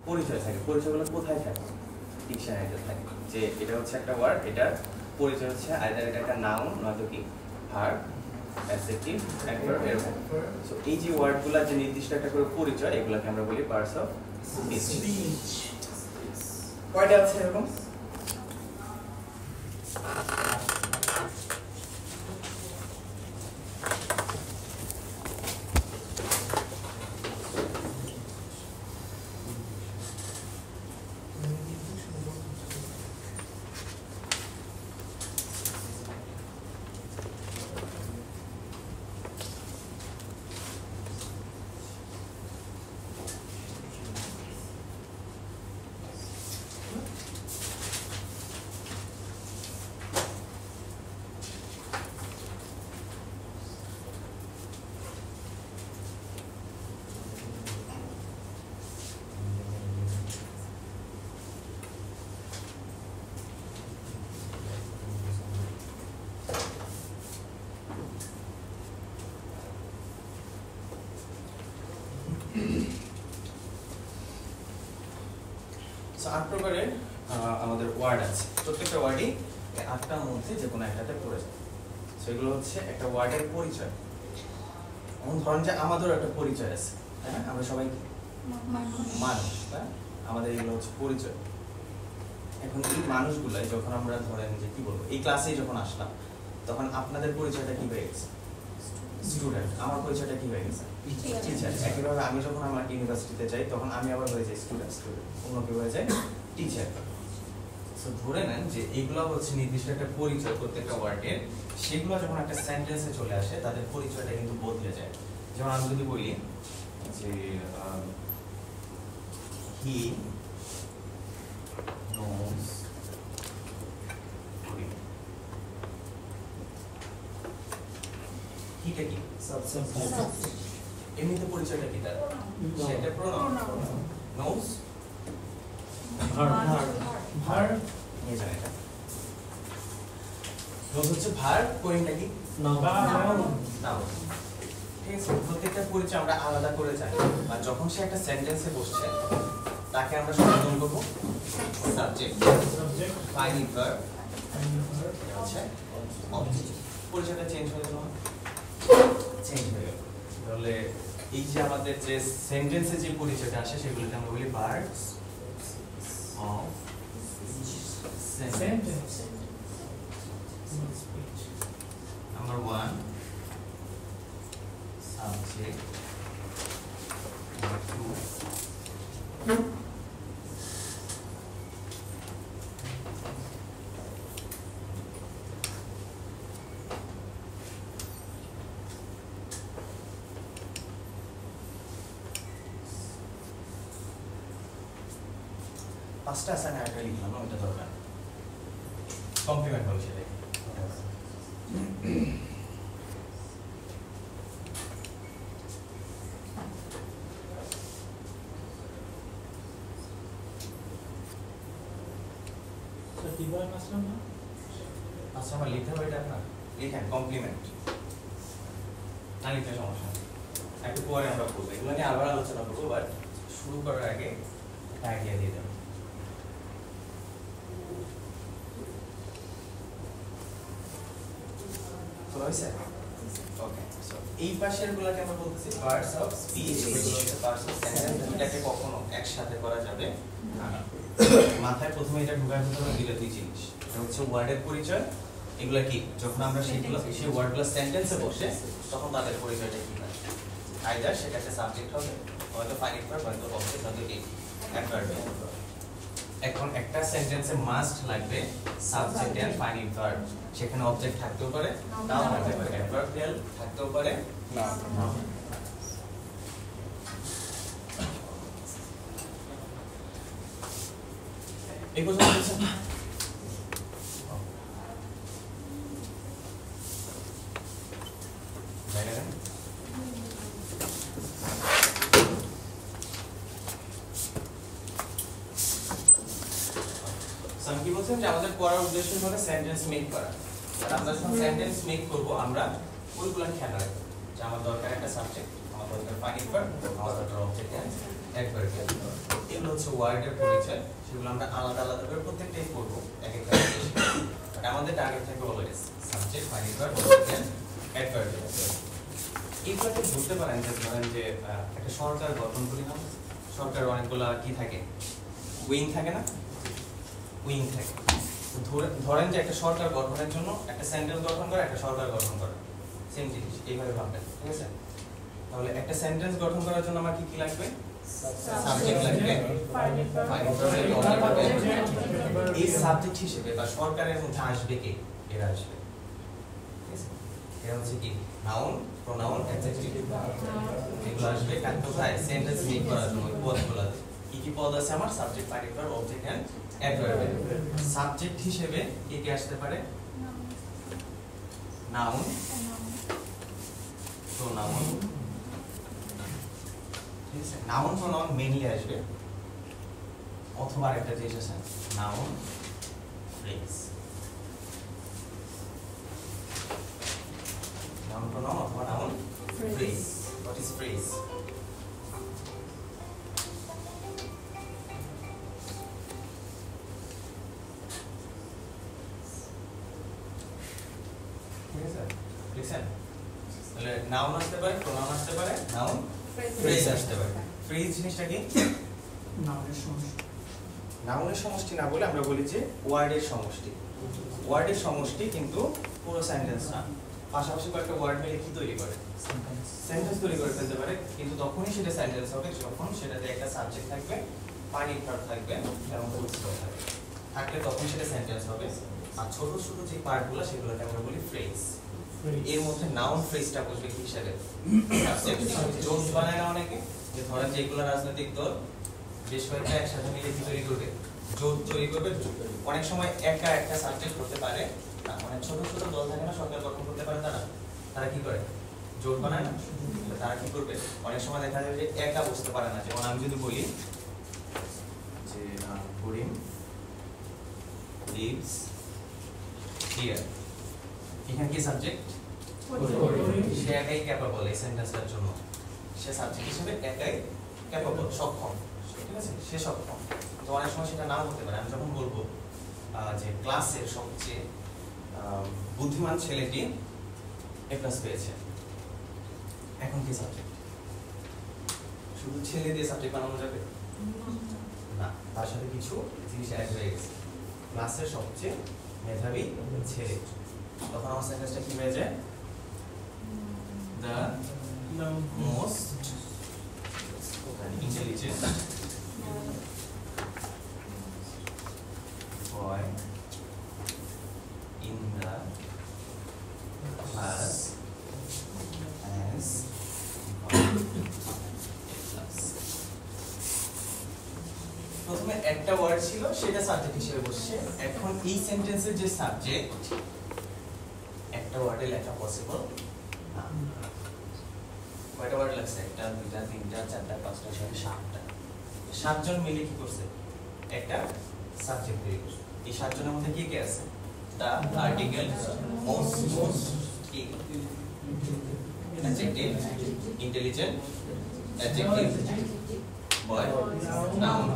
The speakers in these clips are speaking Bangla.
পরিচয় থাকে, পরিচয়গুলো কোথায় থাকে? ডিকশনারিতে থাকে। যে এটা হচ্ছে একটা ওয়ার্ড, এটার পরিচয় হচ্ছে আইদার এটা একটা নাউন নয়তো কি ভার্ব, অ্যাডজেক্টিভ, অ্যাডভার্ব এরকম। সো এই যে ওয়ার্ডগুলো যে নির্দিষ্ট একটা করে পরিচয়, এগুলোকে আমরা বলি পার্টস অফ স্পিচ। কয়টা আছে এরকম? আট প্রকারের আমাদের ওয়ার্ড আছে, প্রত্যেকটা ওয়ার্ডই আটটার মধ্যে যে কোনো একটাতে পড়ে যায়। সেগুলো হচ্ছে একটা ওয়ার্ডের পরিচয়। এমন ধরেন যে আমাদেরও একটা পরিচয় আছে, হ্যাঁ, আমরা সবাই মানুষ, হ্যাঁ, আমাদের এগুলো হচ্ছে পরিচয়। এখন এই মানুষগুলাই যখন আমরা ধরেন যে কি বলবো, এই ক্লাসেই যখন আসলাম, তখন আপনাদের পরিচয়টা কি হয়ে গেছে? স্টুডেন্ট। আমার পরিচয়টা কি হয়ে গেছে? টিচার। একইভাবে আমি যখন আমার ইউনিভার্সিটিতে যাই, তখন আমি আবার হয়ে যাই স্টুডেন্ট, অন্য কেউ হয়ে যায় টিচার। সো ধরে নেন যে এইগুলো হচ্ছে নির্দিষ্ট একটা পরিচয় প্রত্যেকটা ওয়ার্ডের। সেগুলো যখন একটা সেন্টেন্সে চলে আসে, তাদের পরিচয়টা কিন্তু বদলে যায়। যেমন আমি যদি বলি যে হি নোজ হিটা কি? এমনিতে পরিচয়টা কি তার? সেটা প্রোনাউন। নোজ ভার্ব নিয়ে যান এটা। নোজ হচ্ছে ভার্ব, কোইনটা কি? নাউন। ঠিক আছে, প্রত্যেকটা পরিচয় আমরা আলাদা করে জানি। আর যখন সে একটা সেন্টেন্সে বসছে, তাকে আমরা সম্বোধন করব সাবজেক্ট, ফাইনাইট ভার্ব, আচ্ছা অবজেক্ট। পরিচয়টা চেঞ্জ হয়ে গেল, চেঞ্জ হয়ে গেল। তাহলে এই যে আমাদের যে সেন্টেন্সে যে পরিচয়টা আসে, সেগুলোকে আমরা বলি parts of sentence. Number 1 subject, number 2 পাঁচটা আছে, আমি একটা লিখলাম না, ওটা দরকার কমপ্লিমেন্ট হবে সেটাই। আচ্ছা, আমার লিখতে হবে এটা, আপনার লিখেন কমপ্লিমেন্ট, না লিখতে সমস্যা নেই, একটু পরে আমরা করবো, এগুলো নিয়ে আবার আলোচনা করবো। বাট শুরু করার আগে একটা আইডিয়া দিয়ে দেবো। ওকে, সো এই পাশের গুলোকে আমরা বলতেছি পার্টস অফ স্পিচ, এগুলো হচ্ছে পার্টস অফ সেন্টেন্স। এটাকে কখনো একসাথে করা যাবে না। মাথায় প্রথমে এটা ঢোকার জন্য দিলে দুই জিনিস, এটা হচ্ছে ওয়ার্ডের পরিচয়। এগুলা কি যখন আমরা সেগুলো সেই ওয়ার্ডগুলো সেন্টেন্সে বসে, তখন তাদের পরিচয়টা কি হয়? আইদার সেটা একটা সাবজেক্ট হবে, হয়তো ফাইনাইট ভার্ব, হয়তো অবজেক্ট, হয়তো কি অ্যাডভার্ব। এখন একটা সেন্টেন্সে মাস্ট লাগবে সাবজেক্ট এন্ড ফাইনাইট ভার্ব। সেখানে অবজেক্ট থাকতেও পারে, নাও থাকতে পারে, অ্যাডভার্বিয়াল থাকতেও পারে, না। এই পর্যন্ত বুঝছেন? কি বলছেন যে আমাদের পড়ার উদ্দেশ্য হলো সেন্টেন্স মেক করা। আর আমরা যখন সেন্টেন্স মেক করব, আমরা ওইগুলো খেয়াল রাখবো যে আমার দরকার একটা সাবজেক্ট, আমার দরকার ফাইনাইট ভার্ব, আমার দরকার অবজেক্ট এন্ড অ্যাডভার্ব। এগুলো হচ্ছে ওয়ার্ডের পরিচয়, সেগুলো আমরা আলাদা আলাদা করে প্রত্যেকটাই পড়বো এক একটা। বাট আমাদের টার্গেট থাকবে always subject, final verb, object, adverb. এইগুলোকে বুঝতে পারেন যে ধরেন যে একটা সরকার গঠন করি না, সরকারের অনেকগুলা কি থাকে, উইং থাকে না, উইং থাকে। ধরেন যে একটা সরকার গঠনের জন্য একটা সেন্টেন্স গঠন করে, একটা সরকার গঠন করে, সেম জিনিস, এইভাবে ভাববেন, ঠিক আছে? তাহলে একটা সেন্টেন্স গঠন করার জন্য আমার কি কি লাগবে? সাবজেক্ট লাগবে, এই সাবজেক্ট হিসেবে বা সরকারের মধ্যে আসবে কে? এরা আসবে, ঠিক আছে? এরা হচ্ছে কি নাউন, প্রোনাউন, অ্যাডজেক্টিভ, এগুলো আসবে কোথায়? সেন্টেন্স মেক করার জন্য পদগুলো। কি কি পদ আছে আমার? Subject, particular, object and adverb. Subject হিসেবে কি কি আসতে পারে? নাউন, প্রোনাউন, ঠিক আছে? নাউন প্রোনাউন মেইনলি আসবে, অথবা একটা জিনিস আছে নাউন ফ্রেজ, নাউন প্রোনাউন অথবা noun phrase. What is phrase? Noun আসতে পারে, প্রোনাউন আসতে পারে, নাউন ফ্রেজ আসতে পারে। ফ্রেজ জিনিসটা কি? নাউনের সমষ্টি। নাউনের সমষ্টি না বলে আমরা বলি যে ওয়ার্ডের সমষ্টি। ওয়ার্ডের সমষ্টি, কিন্তু পুরো সেন্টেন্স না। পাশাপাশি কয়েকটা ওয়ার্ড মিলে কি তৈরি করে? সেন্টেন্স তৈরি করে ফেলতে পারে, কিন্তু তখনই সেটা সেন্টেন্স হবে যখন সেটাতে একটা সাবজেক্ট থাকবে, পার্টিক ভার্ব থাকবে এবং ফুল স্টপ থাকবে। থাকলে তখন সেটা সেন্টেন্স হবে। আর ছোট ছোট যে পার্টগুলো সেগুলোকে আমরা বলি ফ্রেজ। এর মধ্যে নাউন ফ্রেজটা বসবে কি হিসাবে? জোট বানায় না অনেকে, যে ধরেন যে এগুলো রাজনৈতিক দল বেশ কয়েকটা একসাথে মিলে কি তৈরি করবে? জোট তৈরি করবে। অনেক সময় একা একটা সাবজেক্ট করতে পারে না, অনেক ছোট ছোট দল থাকে না, সরকার গঠন করতে পারে তারা, তারা কি করে? জোট বানায় না। তারা কি করবে? অনেক সময় দেখা যায় যে একা বসতে পারে না। যেমন আমি যদি বলি যে করিম লিভস হিয়ার, এখানে কি সাবজেক্ট? সে একাই ক্যাপাবল এই সেন্টেন্সটার জন্য, সে সাবজেক্ট হিসেবে একাই ক্যাপাবল, সক্ষম, ঠিক আছে? সে সক্ষম। তো অনেক সময় সেটা নাও হতে পারে। আমি যখন বলবো যে ক্লাসের সবচেয়ে বুদ্ধিমান ছেলেটি এ প্লাস পেয়েছে, এখন কি সাবজেক্ট? শুধু ছেলে দিয়ে সাবজেক্ট বানানো যাবে না, তার সাথে কিছু জিনিস অ্যাড হয়ে গেছে। ক্লাসের সবচেয়ে মেধাবী ছেলে, তখন আমার সেন্টেন্সটা কি হয়ে যায়? The most intelligent boy in the class has প্রথমে একটা ওয়ার্ড ছিল, সেটা সাবজেক্ট হিসেবে বসছে। এখন এই সেন্টেন্সের যে সাবজেক্ট, একটা ওয়ার্ডে লেখা পসিবল না। কয়টা ওয়ার্ড লাগছে? একটা, দুইটা, তিনটা, চারটা, পাঁচটা, ছয়টা, সাতটা। সাতজন মিলে কি করছে? একটা সাবজেক্ট তৈরি করছে। এই সাতজনের মধ্যে কি কে আছে? দা, আর্টিকেল, মোস্ট, কি adjective, intelligent, adjective, boy, noun,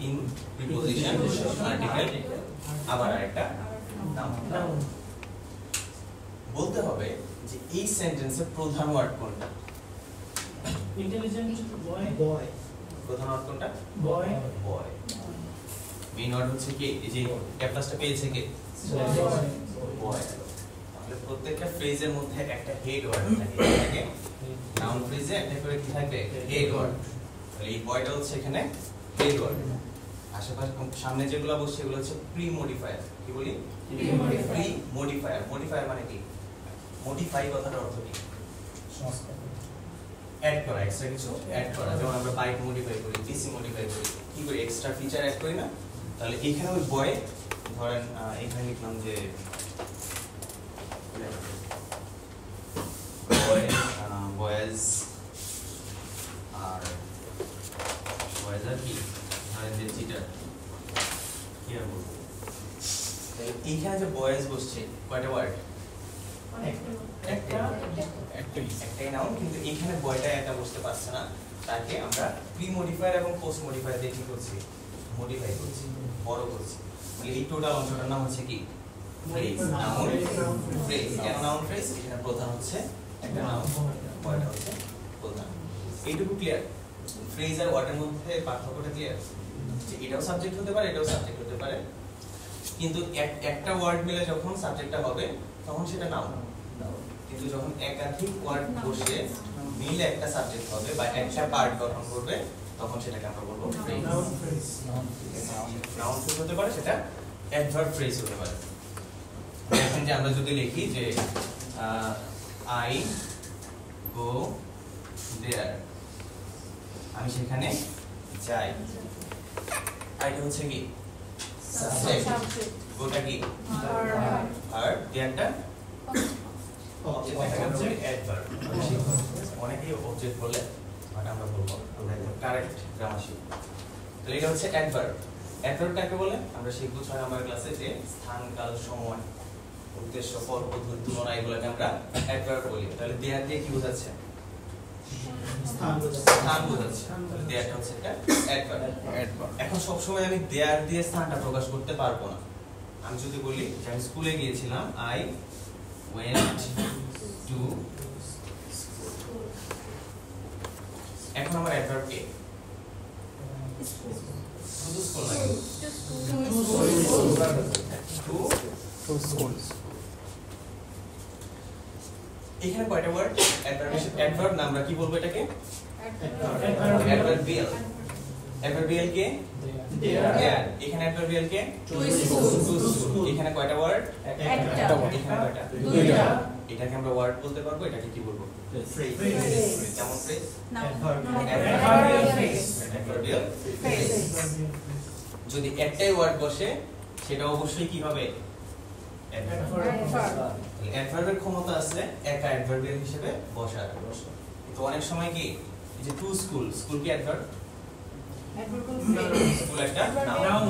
in preposition, article, আবার আরেকটা নাউন। বলতে হবে যে এই সেন্টেন্সের প্রধান ওয়ার্ড কোনটা? ইন্টেলিজেন্ট বয়, বয়। প্রধান ওয়ার্ড কোনটা? বয়, বয়। মেইন ওয়ার্ড হচ্ছে কি? এই যে ক্যাপটাসটা পেয়েছে কে? বয়। তাহলে প্রত্যেকটা ফ্রেজের মধ্যে একটা হেড ওয়ার্ড থাকে। নাউন ফ্রেজে একটা করে কি থাকবে? Head word. তাহলে এই বয়টা হচ্ছে এখানে হেড ওয়ার্ড। আশেপাশে সামনে যেগুলো বসছে এগুলো হচ্ছে প্রি মডিফায়ার। কি বলি? Pre modifier. মডিফায়ার মানে কি? মডিফাই কথাটার অর্থ কি? সংস্কার, অ্যাড করা, এক্সট্রা কিছু অ্যাড করা। যেমন আমরা বাইক মডিফাই করি, পিসি মডিফাই করি, কি করি? এক্সট্রা ফিচার অ্যাড করি না? তাহলে এখানে ওই বয়, ধরেন এখানে লিখলাম যে বয়, বয়েজ, আর বয়েজ আর কি? ধরেন যে চিটার, কি আর বলবো? এইখানে যে বয়েজ বসছে, কয়টা ওয়ার্ড? একটাই নাউন, কিন্তু এখানে বয়টা একা বসতে পারছে না, তাকে আমরা প্রি মডিফায়ার এবং পোস্ট মডিফায়ার দিয়ে কি করছি, মডিফাই করছি, বড় করছি। মানে এই টোটাল অংশটার নাম হচ্ছে কি, ফ্রেজ। Noun phrase. কেন নাউন ফ্রেজ? এখানে প্রধান হচ্ছে একটা নাউন, বয়টা হচ্ছে প্রধান। এইটুকু ক্লিয়ার? ফ্রেজ আর ওয়ার্ডের মধ্যে পার্থক্যটা ক্লিয়ার? যে এটাও সাবজেক্ট হতে পারে, এটাও সাবজেক্ট হতে পারে, কিন্তু একটা ওয়ার্ড মিলে যখন সাবজেক্টটা হবে তখন সেটা নাউন। কিন্তু যখন একাধিক ওয়ার্ড বসে মিলে একটা সাবজেক্ট হবে বা একটা পার্ট গঠন করবে তখন সেটাকে আমরা বলবো ফ্রেজ। নাউন ফ্রেজ হতে পারে, সেটা অ্যাডভার্ব ফ্রেজ হতে পারে। দেখেন যে আমরা যদি লিখি যে আই গো দেয়ার, আমি সেখানে যাই, আইটা হচ্ছে কি সাবজেক্ট, গোটা কি ভার্ব, দেয়ারটা অবজেক্ট, এটাকে আমরা বলি অ্যাডভার্ব। অনেকেই অবজেক্ট বলে, বাট আমরা বলবো আমরা একদম কারেক্ট গ্রামার শিখব। তাহলে এটা হচ্ছে অ্যাডভার্ব। অ্যাডভার্ব কাকে বলে? আমরা শিখব 6 নম্বর ক্লাসে যে স্থান, কাল, সময়, উদ্দেশ্য, ফল, পদ্ধতি, তুলনা, এগুলোকে আমরা অ্যাডভার্ব বলি। তাহলে দেয়ার দিয়ে কি বোঝাচ্ছে? স্থান বোঝাচ্ছে। তাহলে দেয়ারটা হচ্ছে একটা অ্যাডভার্ব। এখন সব সময় আমি দেয়ার দিয়ে স্থানটা প্রকাশ করতে পারবো না। আমি যদি বলি যে আমি স্কুলে গিয়েছিলাম, আই went to school, এখন আমার অ্যাডভার্ব কে? শুধু স্কুল না, টু স্কুলস। এখানে কয়টা ওয়ার্ড? অ্যাডভার্ব না, আমরা কি বলবো এটাকে? অ্যাডভার্বিয়াল। অ্যাডভার্বিয়াল কে? দেয়ার। এখানে অ্যাডভার্বিয়াল কে? To school. এখানে কয়টা ওয়ার্ড? একটা। এখানে কয়টা? দুইটা। এটাকে আমরা ওয়ার্ড বলতে পারবো, এটাকে কি বলবো? ফ্রেজ। কেমন ফ্রেজ? Adverbial phrase. যদি একটাই ওয়ার্ড বসে সেটা অবশ্যই কি হবে? অ্যাডভার্বের ক্ষমতা আছে একা অ্যাডভার্বিয়াল হিসেবে বসার। তো অনেক সময় কি যে টু স্কুল, স্কুল কি অ্যাডভার্ব? স্কুল একটা নাউন।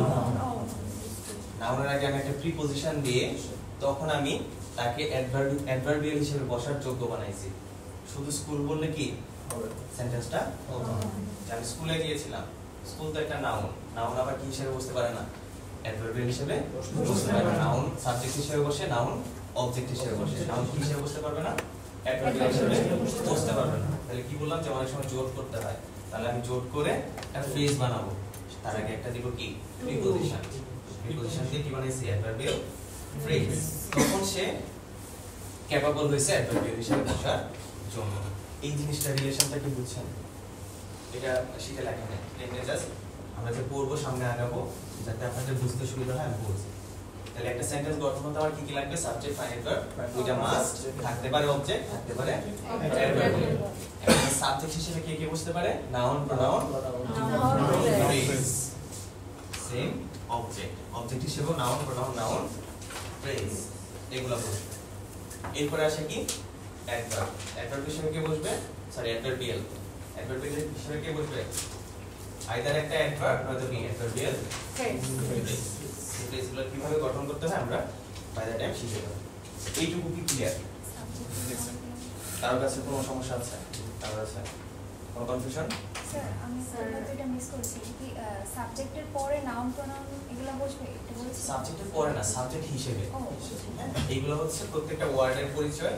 নাউনের আগে আমি একটা প্রিপজিশন দিয়ে তখন আমি তাকে অ্যাডভার্বিয়াল হিসেবে বসার যোগ্য বানাইছি। শুধু স্কুল বললে কি হবে? সেন্টেন্সটা হতো না। আমি স্কুলে গিয়েছিলাম, স্কুল তো একটা নাউন, নাউন আবার কি হিসেবে বসতে পারে না? অ্যাডভার্বিয়াল হিসেবে বসতে পারে। নাউন সাবজেক্ট হিসেবে বসে, নাউন অবজেক্ট হিসেবে বসে। নাউন কি হিসেবে বসতে পারবে না? অ্যাডভার্বিয়াল হিসেবে বসতে পারবে না। তাহলে কি বললাম যে অনেক সময় জোট করতে হয়। তাহলে আমি জোট করে একটা ফ্রেজ বানাবো, তার আগে একটা দিব কি? প্রিপজিশন। প্রিপজিশন দিয়ে কি বানাইছি? Adverbial phrase. তখন সে ক্যাপাবল হয়েছে অ্যাডভার্বিয়াল হিসেবে বসার জন্য। এই জিনিসটা রিলেশনটা কি বুঝছেন? এটা শিখে লেখা নেই, এমনি জাস্ট আমরা যে পড়বো সামনে আগাবো যাতে আপনাদের বুঝতে সুবিধা হয় আমি বলছি। তাহলে একটা সেন্টেন্স গঠন করতে আমার কি কি লাগবে? সাবজেক্ট, ফাইনাল ভার্ব, দুইটা মাস্ট থাকতে পারে, অবজেক্ট থাকতে পারে, অ্যাডভার্ব। এখন সাবজেক্ট হিসেবে কে কে বসতে পারে? Noun, pronoun, phrase. Same object, object হিসেবে নাউন, প্রোনাউন, নাউন, ফ্রেজ এগুলা বসবে। এরপরে আসে কি? অ্যাডভার্ব। অ্যাডভার্ব হিসেবে কে বসবে? Sorry, adverbial. অ্যাডভার্বিয়াল হিসেবে কে বসবে? আইদার একটা অ্যাডভার্ব নয়তো কি অ্যাডভার্বিয়াল ফ্রেজ। ফ্রেজগুলো কিভাবে গঠন করতে হয় আমরা বাই দ্য টাইম শিখে যাব। এইটুকু কি ক্লিয়ার? কারোর কাছে কোনো সমস্যা আছে? কারোর আছে কোনো কনফিউশন? স্যার আমি এটা মিস করেছি কি সাবজেক্টের পরে নাউন প্রোনাউন এগুলো বসবে? এটা বলছি সাবজেক্টের পরে না, সাবজেক্ট হিসেবে। ও এইগুলো হচ্ছে প্রত্যেকটা ওয়ার্ডের পরিচয়।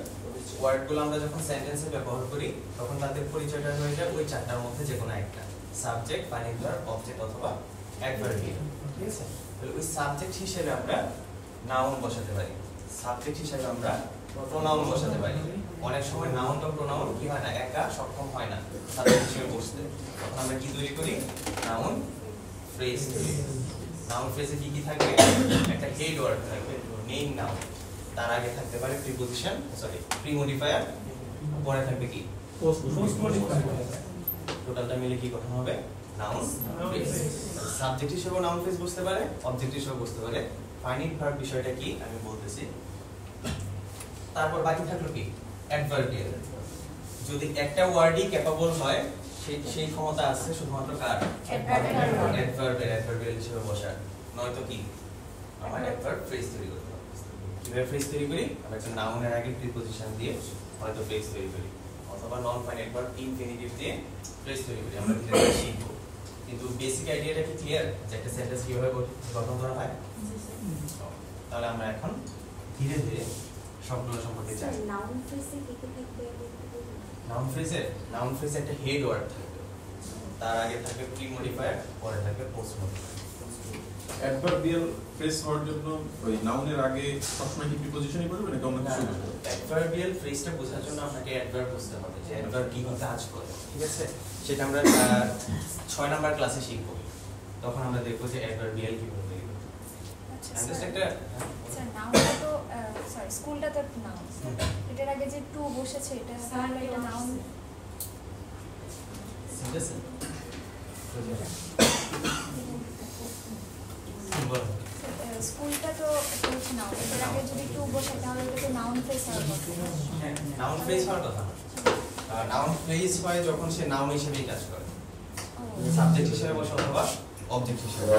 ওয়ার্ডগুলো আমরা যখন সেন্টেন্সে ব্যবহার করি তখন তাদের পরিচয়টা হয়ে যায় ওই চারটার মধ্যে যে কোনো একটা, সাবজেক্ট, ফাইনাল ভার্ব, অবজেক্ট অথবা অ্যাডভার্বিয়াল। ঠিক আছে? তাহলে ওই সাবজেক্ট হিসেবে আমরা নাউন বসাতে পারি, সাবজেক্ট হিসেবে আমরা প্রোনাউন বসাতে পারি। অনেক সময় নাউন বা প্রোনাউন কি হয় না, একা সক্ষম হয় না সাবজেক্ট হিসেবে বসতে, তখন আমরা কি তৈরি করি? Noun phrase. নাউন ফ্রেজে কি কি থাকবে? একটা হেড ওয়ার্ড থাকবে, মেইন নাউন, তার আগে থাকতে পারে প্রিপজিশন, সরি প্রিমোডিফায়ার, পরে থাকবে কি? Post modifier. টোটালটা মিলে কি গঠন হবে? Noun phrase. সাবজেক্ট হিসেবে নাউন ফ্রেজ বসতে পারে, অবজেক্ট হিসেবে বসতে পারে। ফাইনাইট ভার্ব বিষয়টা কি আমি বলতেছি। তারপর বাকি থাকলো কি? অ্যাডভার্বিয়াল। যদি একটা ওয়ার্ডই ক্যাপাবল হয় সেই ক্ষমতা আছে শুধুমাত্র কার? অ্যাডভার্বের, অ্যাডভার্বিয়াল হিসেবে বসার, নয়তো কি আমার অ্যাডভার্ব ফ্রেজ তৈরি করতে হবে। কিভাবে ফ্রেজ তৈরি করি, আমরা একটা নাউনের আগে প্রিপজিশন দিয়ে হয়তো ফ্রেজ তৈরি করি, অথবা নন ফাইনাইট ভার্ব ইনফিনিটিভ দিয়ে ফ্রেজ তৈরি করি। আমরা ধীরে ধীরে শিখবো, কিন্তু বেসিক আইডিয়াটা কি ক্লিয়ার যে একটা সেন্টেন্স কিভাবে গঠন করা হয়? তাহলে আমরা এখন ধীরে ধীরে সবগুলো সম্পর্কে জানি। নাউন ফ্রেজে কি কি থাকবে? নাউন ফ্রেজে একটা হেড ওয়ার্ড থাকবে, তার আগে থাকবে প্রি মডিফায়ার, পরে থাকবে পোস্ট মডিফায়ার। অ্যাডভার্বিয়াল ফ্রেজ হওয়ার জন্য ওই নাউনের আগে সবসময় কি প্রিপজিশনই করবে নাকি অন্য কিছু? অ্যাডভার্বিয়াল ফ্রেজটা বোঝার জন্য আপনাকে অ্যাডভার্ব বুঝতে হবে যে অ্যাডভার্ব কি কাজ করে, ঠিক আছে? সেটা আমরা 6 নাম্বার ক্লাসে শিখবো, তখন আমরা দেখবো যে অ্যাডভার্বিয়াল কিভাবে তৈরি করতে হয়। আচ্ছা জাস্ট স্যার, একটা স্যার নাউনটা তো সরি স্কুলটা তো নাউন, এটার আগে যে টু বসেছে এটা তাহলে এটা নাউন। ঠিক আছে, স্কুলটা তো এটা হচ্ছে নাউন, এটার আগে যদি টু বসে তাহলে এটা তো নাউন ফ্রেজ হওয়ার কথা। নাউন ফ্রেজ হওয়ার কথা না। নাউন ফ্রেজ হয় যখন সে নাউন হিসেবেই কাজ করে, সাবজেক্ট হিসেবে বসে অথবা অবজেক্ট হিসেবে।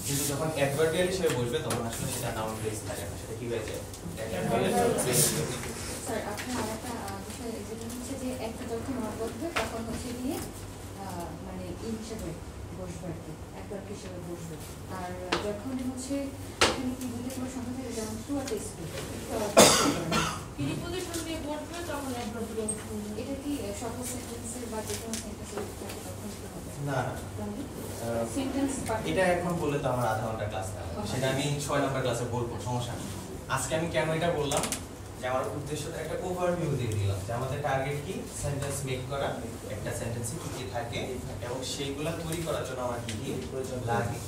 কিন্তু যখন অ্যাডভার্বিয়াল হিসেবে বসবে তখন আসলে সেটা নাউন ফ্রেজ থাকে না, সেটা কি হয়ে যায়? স্যার আপনার আরেকটা বিষয় যেটা হচ্ছে যে একটা যখন বসবে তখন হচ্ছে গিয়ে মানে হিসেবে বসবে আর কি, একবার হিসেবে বসবে। আর যখন হচ্ছে এখানে কি বলতে কোনো সংখ্যা থাকে যেমন টু আর টেস্ট প্রিপজিশন দিয়ে বসবে তখন অ্যাডভার্ব বসবে। এটা কি সকল সেন্টেন্সের বা যে কোনো সেন্টেন্সের থাকে তখন কি হবে? না না, সেন্টেন্স এটা এখন বললে তো আমার আধা ঘন্টা ক্লাস না, সেটা আমি 6 নাম্বার ক্লাসে বলবো, সমস্যা নেই। আজকে আমি কেন এটা বললাম যে আমার উদ্দেশ্যটা একটা ওভারভিউ দিয়ে দিলাম যে আমাদের টার্গেট কি, সেন্টেন্স মেক করা, একটা সেন্টেন্সে কি কি থাকে এবং সেইগুলা তৈরি করার জন্য আমার কি কি প্রয়োজন লাগে,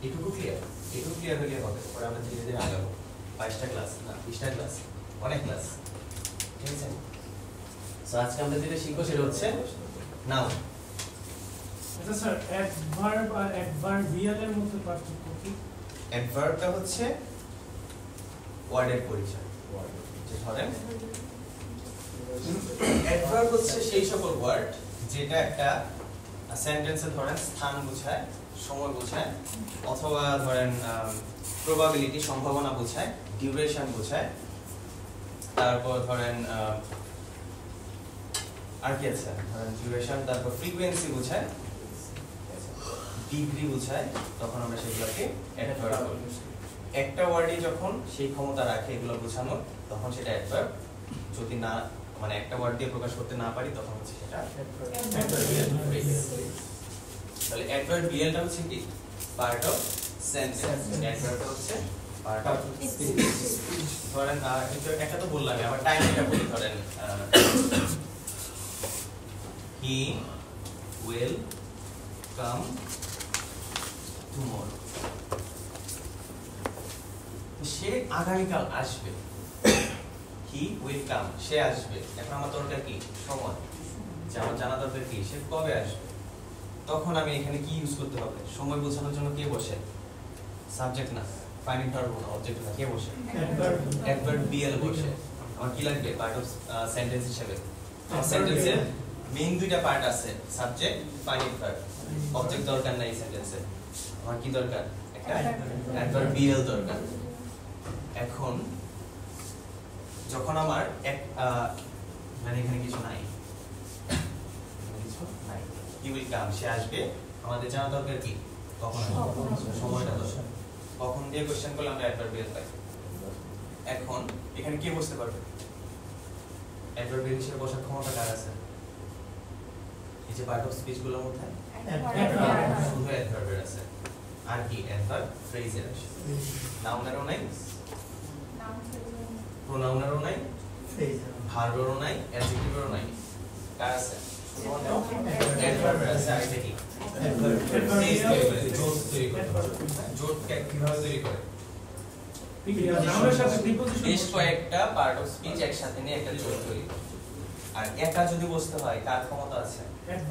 এটুকু ক্লিয়ার হলে হবে। পরে আমরা ধীরে ধীরে আগাবো। 22টা ক্লাস না 20টা ক্লাস, অনেক ক্লাস, ঠিক আছে? সো আজকে আমরা যেটা শিখবো সেটা হচ্ছে নাউন। আচ্ছা স্যার, অ্যাডভার্ব আর অ্যাডভার্বিয়াল এর মধ্যে পার্থক্য কি? অ্যাডভার্বটা হচ্ছে ওয়ার্ডের পরিচয়। যে ধরেন অ্যাডভার্ব হচ্ছে সেই সকল ওয়ার্ড যেটা একটা সেন্টেন্সে ধরেন স্থান বোঝায়, সময় বোঝায়, অথবা ধরেন প্রবাবিলিটি সম্ভাবনা বোঝায়, ডিউরেশন বোঝায়, তারপর ধরেন আর কি আছে, ধরেন ডিউরেশন, তারপর ফ্রিকোয়েন্সি বোঝায়, ডিগ্রি বোঝায়, তখন আমরা সেগুলোকে অ্যাডভার্ব বলি। একটা ওয়ার্ডই যখন সেই ক্ষমতা রাখে এগুলো বোঝানোর, তখন সেটা অ্যাডভার্ব। যদি না মানে একটা ওয়ার্ড দিয়ে প্রকাশ করতে না পারি তখন হচ্ছে সেটা অ্যাডভার্বিয়াল ফ্রেজ। তাহলে অ্যাডভার্বিয়ালটা হচ্ছে কি পার্ট অফ সেন্টেন্স, অ্যাডভার্বটা হচ্ছে পার্ট অফ স্পিচ। ধরেন একটা তো বললাম, আবার টাইমটা বলি। ধরেন হি উইল কাম টুমরো, সে আগামীকাল আসবে। হি উইল কাম, সে আসবে। এখন আমার দরকার কি সময়, যে আমার জানা দরকার কি সে কবে আসবে। তখন আমি এখানে কি ইউজ করতে হবে? সময় বোঝানোর জন্য কে বসে? সাবজেক্ট না, ফাইনাইট ভার্ব না, অবজেক্ট না, কে বসে? অ্যাডভার্বিয়াল বসে। আমার কি লাগবে পার্ট অফ সেন্টেন্স হিসেবে? আমার সেন্টেন্সের মেইন দুইটা পার্ট আছে, সাবজেক্ট, ফাইনাইট ভার্ব। অবজেক্ট দরকার নাই সেন্টেন্সে, আমার কি দরকার? একটা অ্যাডভার্বিয়াল দরকার। এখন যখন আমার মানে এখানে কিছু নাই, হি উইল কাম, সে আসবে, আমাদের জানা দরকার কি কখন আসবে, সময়টা দরকার। কখন দিয়ে কোশ্চেন করলে আমরা অ্যাডভার্বিয়াল পাই। এখন এখানে কে বসতে পারবে? অ্যাডভার্বিয়াল হিসেবে বসার ক্ষমতা কার আছে? এই যে পার্ট অফ স্পিচ গুলোর মধ্যে শুধু অ্যাডভার্বের আছে। আর কি অ্যাডভার্ব ফ্রেজের আছে, নাউনেরও নাই, প্রোনাউনেরও নাই, ভার্বেরও নাই, অ্যাডজেক্টিভেরও নাই। কার আছে? অ্যাডভার্বের আছে। আর এটা কি জোট তৈরি করে। জোট কিভাবে তৈরি করে? নাউনের সাথে প্রিপজিশন বেশ কয়েকটা পার্ট অফ স্পিচ একসাথে নিয়ে একটা জোট তৈরি করে। আর একা যদি বসতে হয় কার ক্ষমতা আছে?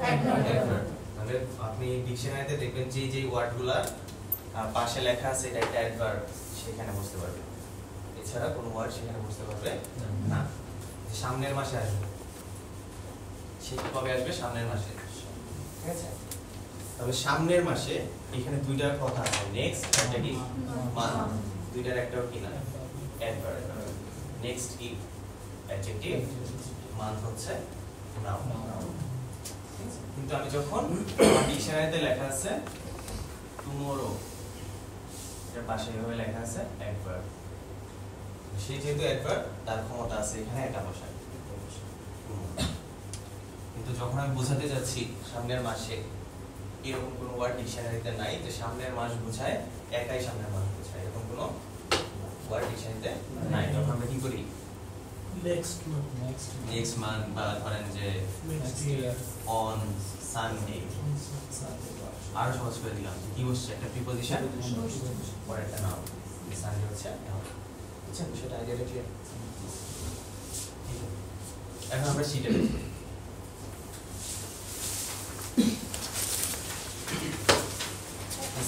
অ্যাডভার্ব। মানে আপনি ডিকশনারিতে দেখবেন যে যে ওয়ার্ডগুলা পাশে লেখা আছে এটা একটা অ্যাডভার্ব, সেখানে বসতে পারবে। এছাড়া কোনো ওয়ার্ড সেখানে বসতে পারবে না। সামনের মাসে আসবে, সে কবে আসবে? সামনের মাসে, ঠিক আছে? তবে সামনের মাসে এখানে দুইটা কথা আছে, নেক্সট একটা কি মান্থ, দুইটার একটাও কি না অ্যাডভার্ব, নেক্সট কি অ্যাডজেক্টিভ, মান্থ হচ্ছে নাউন। কিন্তু আমি যখন ডিকশনারিতে লেখা আছে টুমরো, এর পাশে এভাবে লেখা আছে অ্যাডভার্ব, সে যেহেতু অ্যাডভার্ব তার ক্ষমতা আছে এখানে এটা বসায়। কিন্তু যখন আমি বোঝাতে যাচ্ছি সামনের মাসে, এরকম কোনো ওয়ার্ড ডিকশনারিতে নাই যে সামনের মাস বোঝায় একাই সামনের মাস বোঝায়, এরকম কোনো ওয়ার্ড ডিকশনারিতে নাই। তখন আমরা কি করি নেক্সট মান্থ, বা ধরেন যে অন সানডে, আরো সহজ করে দিলাম কি বসছে একটা প্রিপজিশন পরে একটা নাউন, সানডে হচ্ছে নাউন। বুঝছেন বিষয়টা, আইডিয়াটা ক্লিয়ার? এখন আমরা শিটে দেখি।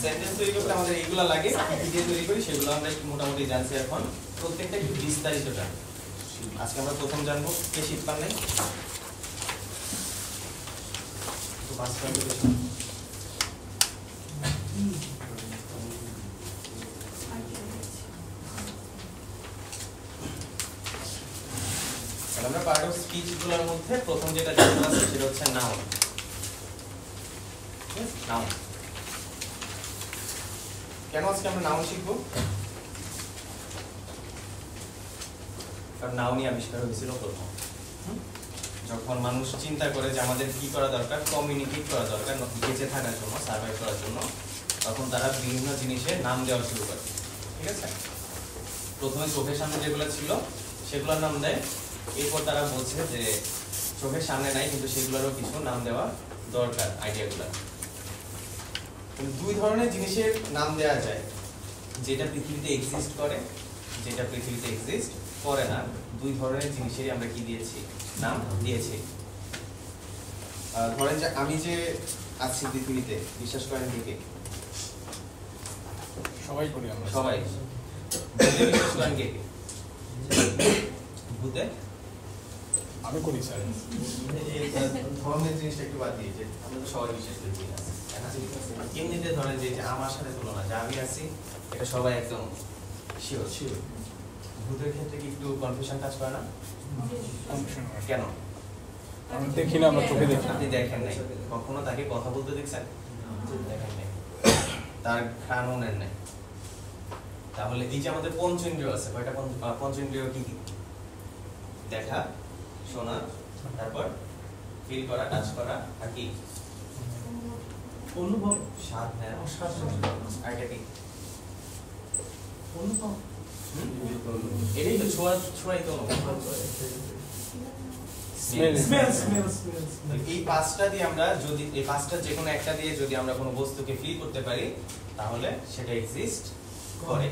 সেন্টেন্স তৈরি করতে আমাদের এইগুলা লাগে, কি দিয়ে তৈরি করি সেগুলো আমরা একটু মোটামুটি জানছি। এখন প্রত্যেকটা একটু বিস্তারিত জানবো। আজকে আমরা প্রথম জানবো কে শীত পান নাই, তো 5 পয়েন্ট আমরা পার্ট অফ স্পিচ গুলোর মধ্যে প্রথম যেটা জানতে আছে সেটা হচ্ছে নাউন। নাউন কেন আজকে আমরা নাউন শিখবো? কারণ নাউনই আবিষ্কার হয়েছিল প্রথম। যখন মানুষ চিন্তা করে যে আমাদের কি করা দরকার, কমিউনিকেট করা দরকার বেঁচে থাকার জন্য, সার্ভাইভ করার জন্য, তখন তারা বিভিন্ন জিনিসের নাম দেওয়া শুরু করে। ঠিক আছে, প্রথমে চোখের সামনে যেগুলো ছিল সেগুলোর নাম দেয়, এরপর তারা বলছে যে চোখের সামনে নাই কিন্তু সেগুলোরও কিছু নাম দেওয়া দরকার, আইডিয়াগুলো। দুই ধরনের জিনিসের নাম দেওয়া যায়, যেটা পৃথিবীতে এক্সিস্ট করে, যেটা পৃথিবীতে এক্সিস্ট করে না। দুই ধরনের জিনিসেরই আমরা কি দিয়েছি, নাম দিয়েছি। ধরেন যে আমি যে আছি পৃথিবীতে, বিশ্বাস করেন কে? সবাই করি আমরা। সবাই। ভূতে বিশ্বাস করেন কে? ভূতে আমি করি স্যার। ধর্মের জিনিসটা একটু বাদ দিয়ে, যে আমরা তো সবাই বিশ্বাস করি, এমনিতে ধরেন যে আমার সাথে তুলনা, যে আমি আছি এটা সবাই একদম শিওর। ভূতের ক্ষেত্রে কি একটু কনফিউশন কাজ করে না? কেন? আমি দেখি না, আমরা চোখে দেখি। আপনি দেখেন নাই কখনো তাকে কথা বলতে দেখছেন? দেখেন নাই, তার ঘ্রাণও নেন নাই। তাহলে এই যে আমাদের পঞ্চেন্দ্রিয় আছে, কয়টা পঞ্চেন্দ্রিয়? কি কি? দেখা, শোনা, তারপর ফিল করা, টাচ করা, আর কি অনুভব, স্বাদ নেওয়া, আর এটা কি অনুভব, এটাই তো ছোঁয়াই তো স্মেল, এই পাঁচটা দিয়ে আমরা যদি, এই পাঁচটা যে কোনো একটা দিয়ে যদি আমরা কোনো বস্তুকে ফিল করতে পারি তাহলে সেটা এক্সিস্ট করে।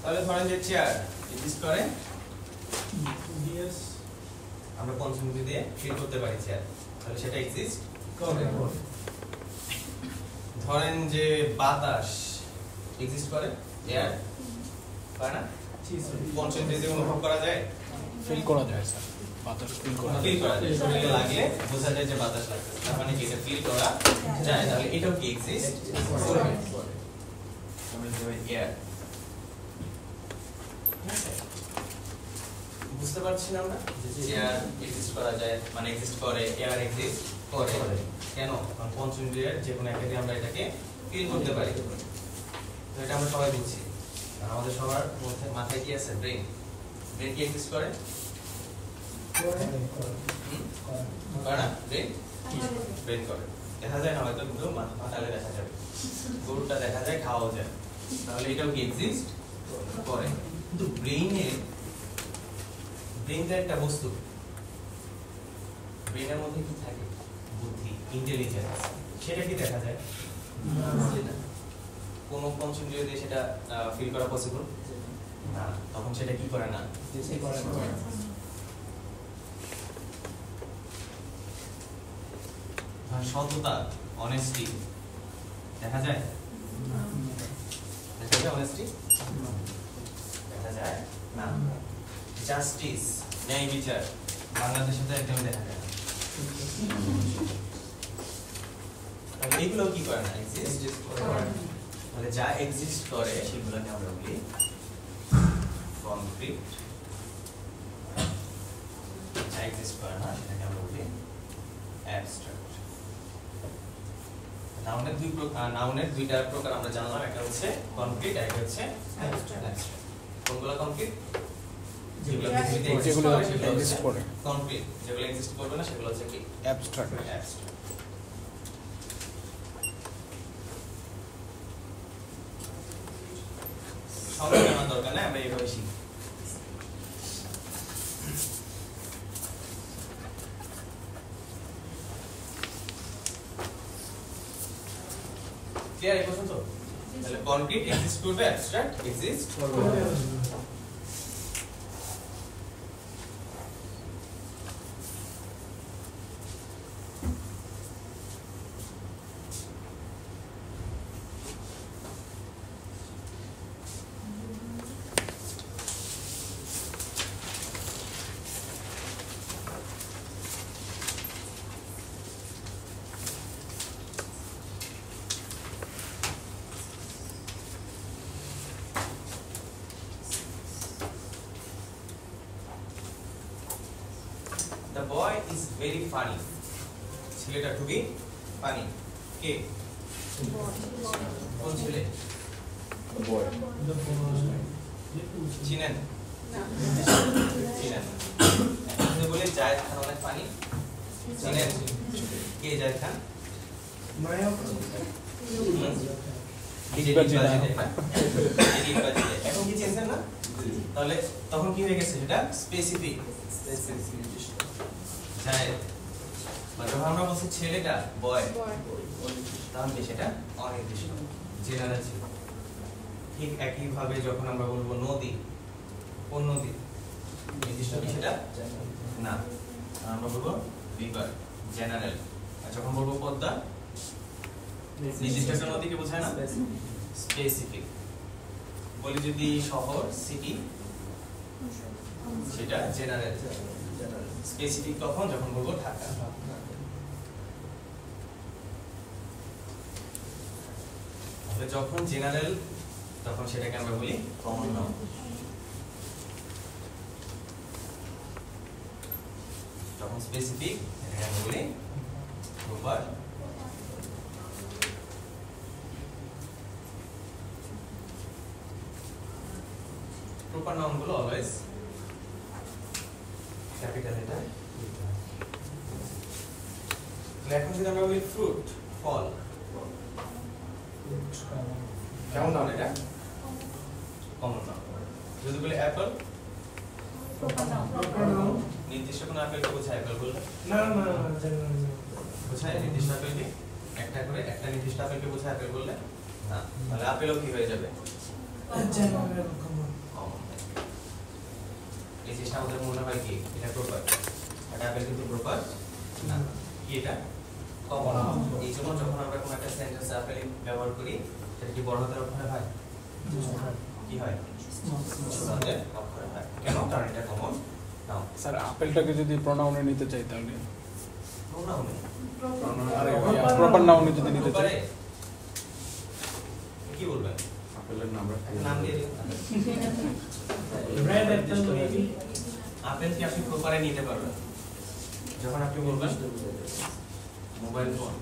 তাহলে ধরেন যে চেয়ার এক্সিস্ট করে, আমরা পঞ্চমুখী দিয়ে ফিল করতে পারি চেয়ার, তাহলে সেটা এক্সিস্ট করে। ধরেন যে বাতাস এক্সিস্ট করে, এয়ার পারে না, পঞ্চমুখী দিয়ে অনুভব করা যায়, ফিল করা যায় স্যার, বাতাস ফিল করা যায়। ফিল করা যায়, শরীরে লাগলে বোঝা যায় যে বাতাস লাগছে, তার মানে কি এটা ফিল করা যায়। তাহলে এটাও কি এক্সিস্ট করবে? আমরা যেভাবে এয়ার, বুঝতে পারছি না আমরা এয়ার এক্সিস্ট করা যায়, মানে এক্সিস্ট করে, এয়ার এক্সিস্ট করে। কেন? কারণ পঞ্চেন্দ্রিয়ের যে কোনো একটা দিয়ে আমরা এটাকে ফিল করতে পারি। তো এটা আমরা সবাই বুঝছি। আমাদের সবার মধ্যে মাথায় কি আছে? ব্রেন। ব্রেন কি এক্সিস্ট করে? করে না? ব্রেন করে, দেখা যায় না হয়তো, কিন্তু মাথালে দেখা যাবে, গরুটা দেখা যায়, খাওয়াও যায়। তাহলে এটাও কি এক্সিস্ট করে। কিন্তু ব্রেনটা একটা বস্তু, ব্রেনের মধ্যে কি থাকে? বুদ্ধি, ইন্টেলিজেন্স, সেটা কি দেখা যায়? কোন পঞ্চেন্দ্রিয় দিয়ে সেটা ফিল করা পসিবল না, তখন সেটা কি করে না? সততা, অনেস্টি, দেখা যায় দেখা যায় অনেস্টি দেখা যায় না জাস্টিস ন্যায় বিচার বাংলাদেশে তো একদমই দেখা যায় না তাহলে এগুলো কি করে না এক্সিস্ট করে তাহলে যা এক্সিস্ট করে সেগুলোকে আমরা বলি কনক্রিট যা এক্সিস্ট করে না সেটাকে আমরা বলি অ্যাবস্ট্রাক্ট নাউনের দুইটা প্রকার আমরা জানলাম একটা হচ্ছে কনক্রিট আর একটা হচ্ছে অ্যাবস্ট্রাক্ট কোনগুলো কনক্রিট যেগুলো এক্সিস্ট করে কনক্রিট যেগুলো এক্সিস্ট করবে না সেগুলো হচ্ছে কি অ্যাবস্ট্রাক্ট সবাই জানার দরকার না আমরা এইভাবে শিখি ক্লিয়ার এই পর্যন্ত তাহলে কনক্রিট এক্সিস্ট করবে অ্যাবস্ট্রাক্ট এক্সিস্ট করবে The boy is very funny. ছেলেটা খুবই ফানি কে কোন ছেলে চিনেন চিনেন আপনি বলে জায়েদ খান অনেক ফানি চিনেন কে জায়েদ খান এখন কি চিনছেন না তাহলে তখন কি হয়ে গেছে সেটা স্পেসিফিক যখন আমরা বলছি ছেলেটা বয় তখন কি সেটা অনির্দিষ্ট জেনারেল ছিল ঠিক একইভাবে যখন আমরা বলবো নদী কোন নদী নির্দিষ্ট কি সেটা না আমরা বলবো রিভার জেনারেল আর যখন বলবো পদ্মা নির্দিষ্ট একটা নদীকে বোঝায় না স্পেসিফিক বলি যদি শহর সিটি সেটা জেনারেল স্পেসিফিক কখন যখন বলবো ঢাকা তাহলে যখন জেনারেল তখন সেটাকে আমরা বলি কমন নাউন যখন স্পেসিফিক এটাকে আমরা বলি প্রপার প্রপার নাউন গুলো অলওয়েজ ক্যাপিটাল লেটার এখন যদি আমরা বলি ফ্রুট ফল কেমন নাম এটা কমন নাম যদি বলি অ্যাপল নির্দিষ্ট কোনো অ্যাপেলকে বোঝায় অ্যাপেল বললে না বোঝায় নির্দিষ্ট অ্যাপেলকে একটা করে একটা নির্দিষ্ট অ্যাপেলকে বোঝায় অ্যাপেল বললে না তাহলে অ্যাপেলও কি হয়ে যাবে এই জিনিসটা আমাদের মনে হয় কি এটা প্রপার এটা অ্যাপেল কিন্তু প্রপার না কি এটা কমন এই জন্য যখন আমরা কোনো একটা সেন্টেন্সে অ্যাপেল ব্যবহার করি সেটা কি বড় হাতের অক্ষরে হয় কি হয় ছোট হাতের অক্ষরে হয় কেন কারণ এটা কমন নাও স্যার আপেলটাকে যদি প্রোনাউনে নিতে চাই তাহলে প্রোনাউনে প্রপার নাউনে যদি নিতে চাই কি বলবেন আপেলের নাম নাম দিয়ে দিন রেড অ্যাপল মেবি আপেল কি আপনি প্রপারে নিতে পারবেন যখন আপনি বলবেন মোবাইল ফোন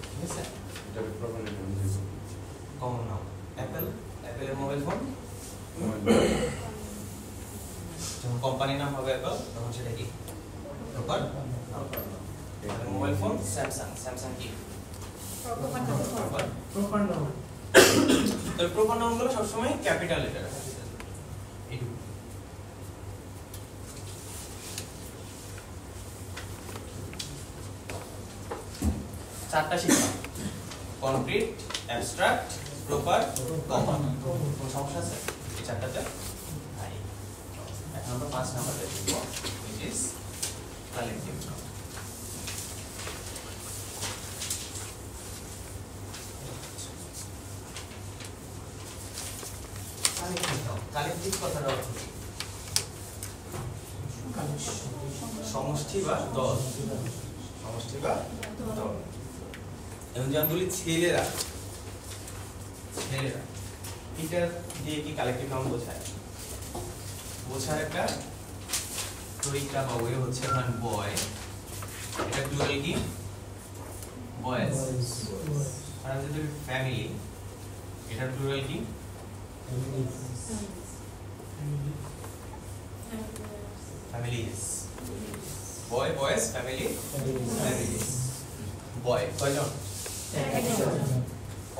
ঠিক আছে এটা প্রপারলি নাম কমন নাম অ্যাপেলের মোবাইল ফোন যখন কোম্পানির নাম হবে অ্যাপল তখন সেটা কি প্রপার মোবাইল ফোন স্যামসাং কি প্রপার নাউন তো প্রপার নাউন গুলো সবসময় ক্যাপিটাল লেটার এইটুকু চারটা শিখলাম কনক্রিট অ্যাবস্ট্রাক্ট প্রপার কমন কোনো সমস্যা আছে এই চারটাতে নাই এখন আমরা 5 নাম্বারটা শিখব which is কালেক্টিভ কালেকটিভ কথাটা অর্থ কি? সমষ্টি বা দল, সমষ্টি বা দল। এবং যেমন বলি ছেলেরা, ছেলেরা এটা দিয়ে কি কালেকটিভ নাউন বোঝায়? বোঝার একটা তরিকা বা ওয়ে হচ্ছে এখন বয়, এটা প্লুরাল কি? বয়েজ। আর যদি ফ্যামিলি, এটা প্লুরাল কি? ফ্যামিলিজ। বয় বয়েজ, ফ্যামিলি ফ্যামিলিজ। বয় কয়জন?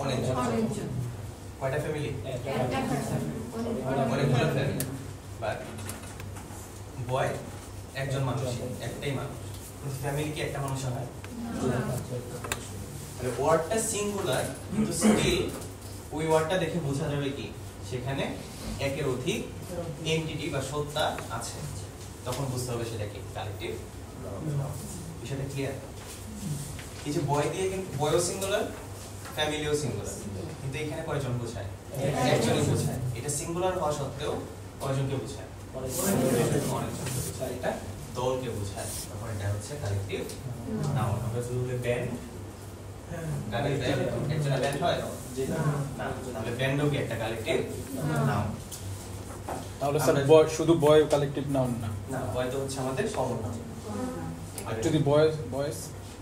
অনেকজন। কয়টা ফ্যামিলি? অনেকগুলো ফ্যামিলি। বাট বয় একজন মানুষ, একটাই মানুষ। কিন্তু ফ্যামিলি কি একটা মানুষ হয়? মানে ওয়ার্ডটা সিঙ্গুলার, কিন্তু স্টিল ওই ওয়ার্ডটা দেখে বোঝা যাবে কি সেখানে একের অধিক এন্টিটি বা সত্তা আছে, তখন বুঝতে হবে সেটা কি কালেকটিভ। বিষয়টা ক্লিয়ার? এই যে বয় দিয়ে কিন্তু বয়ও সিঙ্গুলার, ফ্যামিলিও সিঙ্গুলার, কিন্তু এখানে কয়জন বোঝায়? একজনই বোঝায়। এটা সিঙ্গুলার হওয়া সত্ত্বেও কয়জনকে বোঝায়? অনেকজনকে বোঝায়। এটা দলকে বোঝায়, তখন এটা হচ্ছে কালেকটিভ নাউন। আমরা যদি বলি ব্যান্ড, গানের ব্যান্ড, একজনের ব্যান্ড হয় না, তাহলে ব্যান্ডও কি একটা কালেকটিভ নাউন? তাহলে স্যার বয় শুধু বয় কালেকটিভ নাউন না? না, বয় তো হচ্ছে আমাদের কমন নাউন। আর যদি বয়েজ, বয়েজ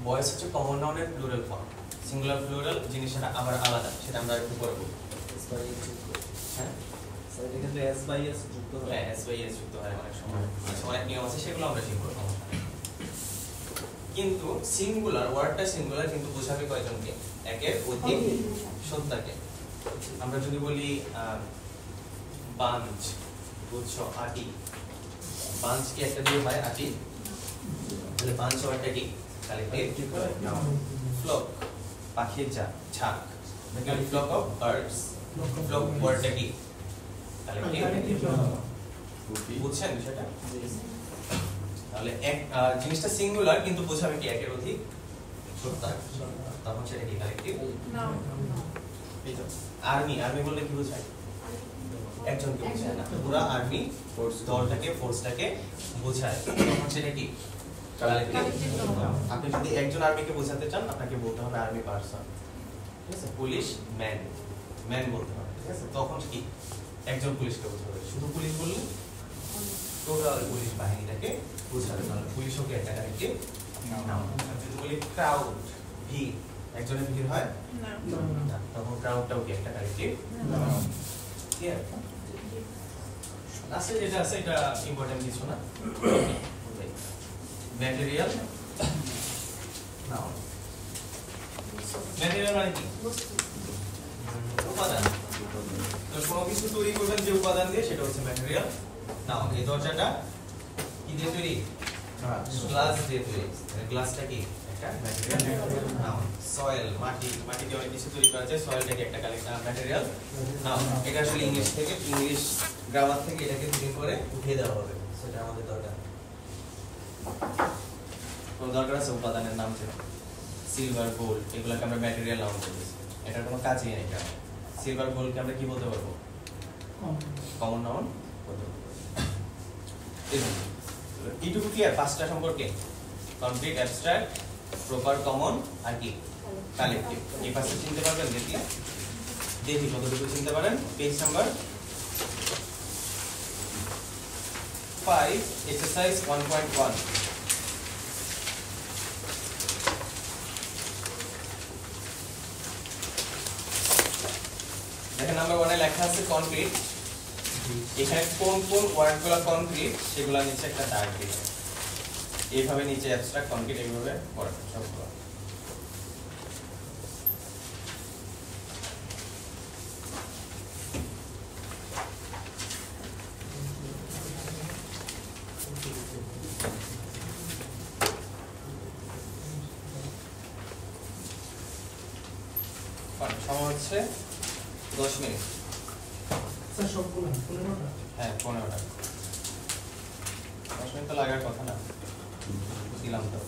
বয়েজ হচ্ছে কমন নাউনের প্লুরাল ফর্ম। সিঙ্গুলার প্লুরাল জিনিসটা আবার আলাদা, সেটা আমরা একটু পরে বলবো। হ্যাঁ স্যার এখানে এস বাই এস যুক্ত হয়। হ্যাঁ, এস বাই এস যুক্ত হয় অনেক সময়, অনেক নিয়ম আছে, সেগুলো আমরা শিখবো, সমস্যা নেই। কিন্তু সিঙ্গুলার ওয়ার্ডটা সিঙ্গুলার, কিন্তু বোঝাবে কয়জনকে? একের অধিক সত্তাকে। আমরা যদি বলি বাঞ্চ, বুঝছো, আটি, বাঞ্চ কি একটা দিয়ে হয় আটি? তাহলে বাঞ্চ ওয়ার্ডটা কি কালেকটিভ নাউন। ফ্লক, পাখির ঝাঁক, ফ্লক অফ বার্ডস, ফ্লক ওয়ার্ডটা কি কালেকটিভ নাউন। বুঝছেন বিষয়টা? তাহলে এক জিনিসটা সিঙ্গুলার কিন্তু বোঝাবে কি একের অধিক সত্তা, তখন সেটা কি কালেকটিভ নাউন। আর্মি, আর্মি বললে কি বোঝায়? একজনকে বোঝায় না, পুরো আর্মি ফোর্স, দলটাকে, ফোর্সটাকে বোঝায়, তখন সেটা কি কালেকটিভ নাউন। আপনি যদি একজন আর্মিকে বোঝাতে চান, আপনাকে বলতে হবে আর্মি পারসন, ঠিক আছে? পুলিশ ম্যান, ম্যান বলতে হবে, ঠিক আছে? তখন কি একজন পুলিশকে বোঝাবে। শুধু পুলিশ বললে টোটাল পুলিশ বাহিনীটাকে বোঝাবে, তাহলে পুলিশও কি একটা কালেকটিভ নাউন। যদি বলি ক্রাউড, ভিড়, একজনের ভিড় হয় না, তখন ক্রাউডটাও কি একটা কালেকটিভ নাউন। ক্লিয়ার? লাস্টে যেটা আছে এটা ইম্পর্টেন্ট কিছু না, ম্যাটেরিয়াল নাউন। ম্যাটেরিয়াল মানে কি? উপাদান। তো কোনো কিছু তৈরি করবেন যে উপাদান দিয়ে, সেটা হচ্ছে ম্যাটেরিয়াল নাউন। এই দরজাটা কি দিয়ে তৈরি? গ্লাস দিয়ে তৈরি। গ্লাসটা কি একটা ম্যাটেরিয়াল নাউন। সয়েল, মাটি, মাটি দিয়ে অনেক কিছু তৈরি করা যায়, সয়েলটা কি একটা ম্যাটেরিয়াল নাউন। এটা আসলে ইংলিশ থেকে, ইংলিশ গ্রামার থেকে এটাকে দুদিন করে উঠিয়ে দেওয়া হবে, সেটা আমাদের দরকার। তো দরকার আছে উপাদানের নাম ছিল সিলভার, গোল্ড, এগুলোকে আমরা ম্যাটেরিয়াল নাউন বলতেছি। এটার কোনো কাজই নেই। কেন? সিলভার, গোল্ডকে আমরা কি বলতে পারবো? কমন নাউন বলতে পারবো। এইটুকু ক্লিয়ার পাঁচটা সম্পর্কে? কমপ্লিট, অ্যাবস্ট্রাক্ট, প্রপার, কমন আর কি কালেকটিভ। এই পাঁচটা চিনতে পারবেন? দেখি দেখি কতটুকু চিনতে পারেন। Page number 5, exercise 1.1। দেখেন নাম্বার 1 এ লেখা আছে কনক্রিট। এখানে কোন কোন ওয়ার্ডগুলো কনক্রিট সেগুলো নিচে একটা দাগ দিবেন। এইভাবে নিচে অ্যাবস্ট্রাক্ট, কনক্রিট, এইভাবে পড়াবেন সবগুলো। সময় হচ্ছে 10 মিনিট। স্যার সবগুলো 15টা? হ্যাঁ 15টা। 10 মিনিট তো লাগার কথা না, দিলাম তো।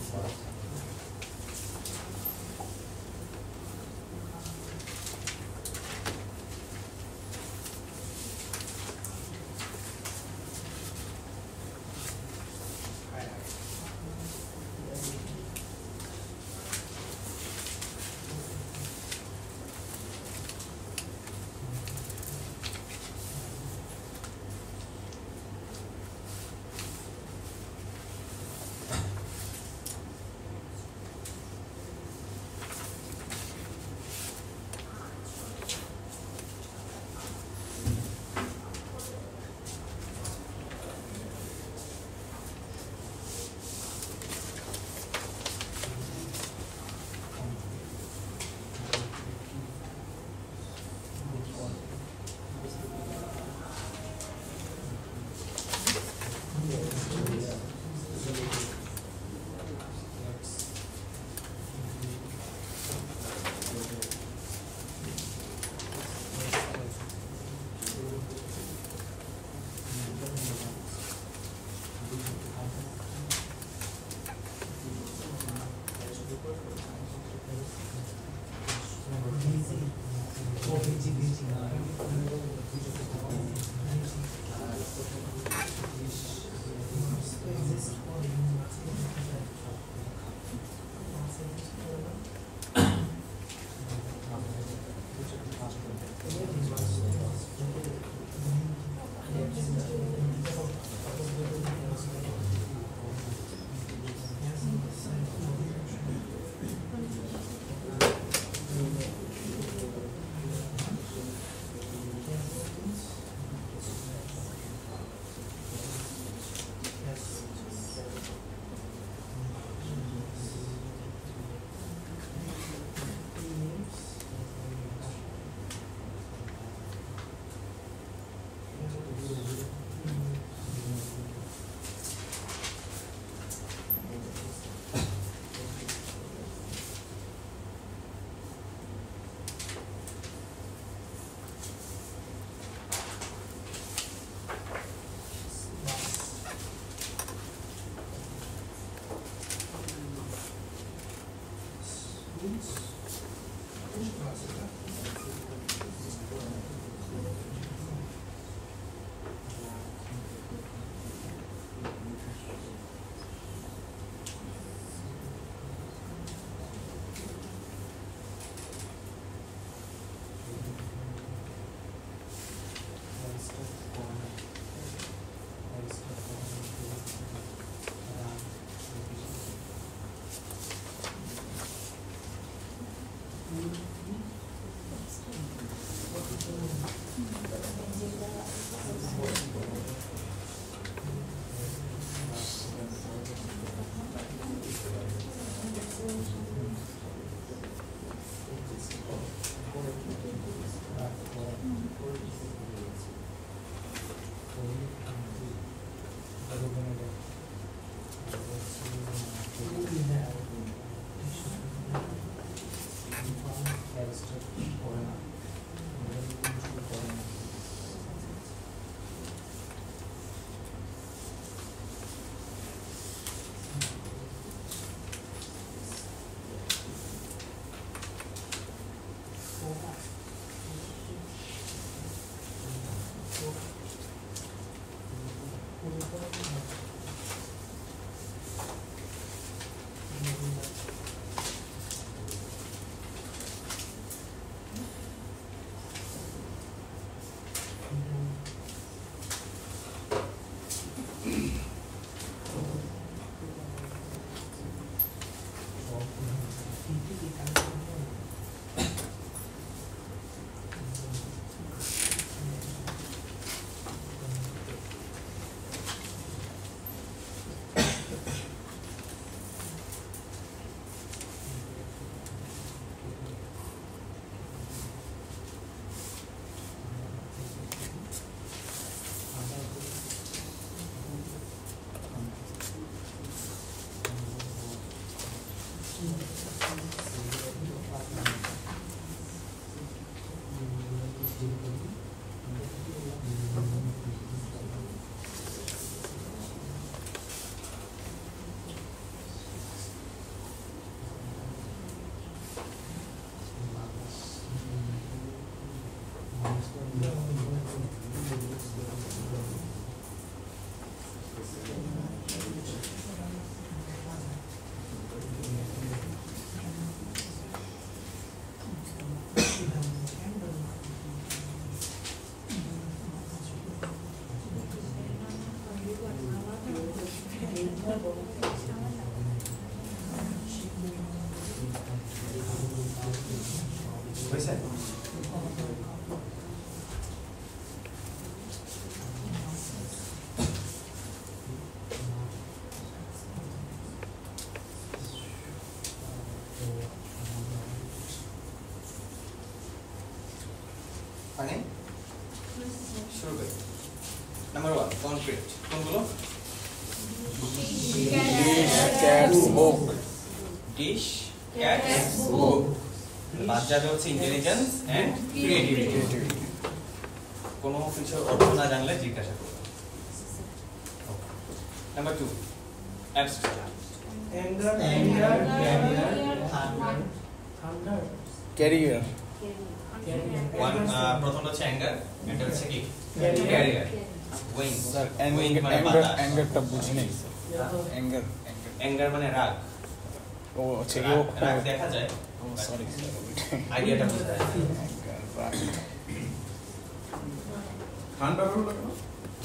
হয়েছে? মানে শুরু করি। নাম্বার 1 কনক্রিট কোনগুলো? Cats, book. ডিশ, ক্যাটস, বুক। বাদ যাবে হচ্ছে ইন্টেলিজেন্স এন্ড ক্রিয়েটিভিটি। কোনো কিছুর অর্থ না জানলে জিজ্ঞাসা করবে। Number 2 abstract. Anger, thunder, Career. প্রথমটা হচ্ছে অ্যাঙ্গার, এটা হচ্ছে কি? Carrier. Career. Wing, Sir, wing মানে anger, বাতাস। anger টা বুঝি নাই। Anger. অ্যাঙ্গার মানে রাগ। ও আচ্ছা ও রাগ দেখা যায়, সরি আইডিয়াটা বোঝা যায়। ঠান্ডা হলো কেন?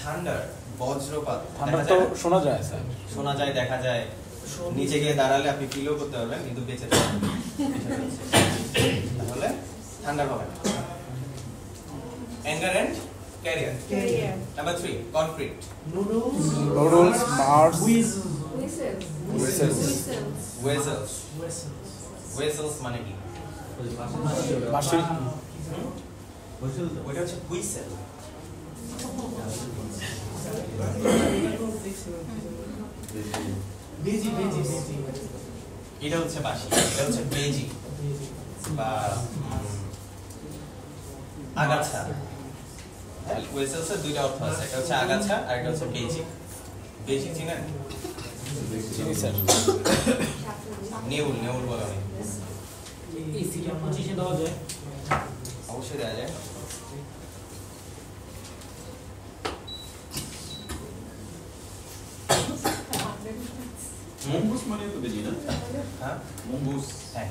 থান্ডার, বজ্রপাত। ঠান্ডা দেখা তো যায় না? শোনা যায় স্যার। শোনা যায়, দেখা যায়, নিচে গিয়ে দাঁড়ালে আপনি ফিলও করতে পারবেন কিন্তু বেঁচে থাকবেন। তাহলে ঠান্ডা হবে না। Anger and carrier. Number 3 concrete. Noodles, Mars, whistles, whistles. Whistles মানে কি? বাঁশি, ওইটা হচ্ছে হুইসেল। এটা হচ্ছে বাঁশি, এটা হচ্ছে বেজি বা আগাছা। ওয়েসেলসের দুইটা অর্থ আছে, একটা হচ্ছে আগাছা আর একটা হচ্ছে বেজি। বেজি চিনেন? চিনি স্যার। নেউল, নেউল বলে অনেক। এই সিরিয়াল 25 দেওয়া যায় অবশ্যই দেওয়া যায়। মঙ্গুস মানে তো বেজি না? হ্যাঁ মঙ্গুস হ্যাঁ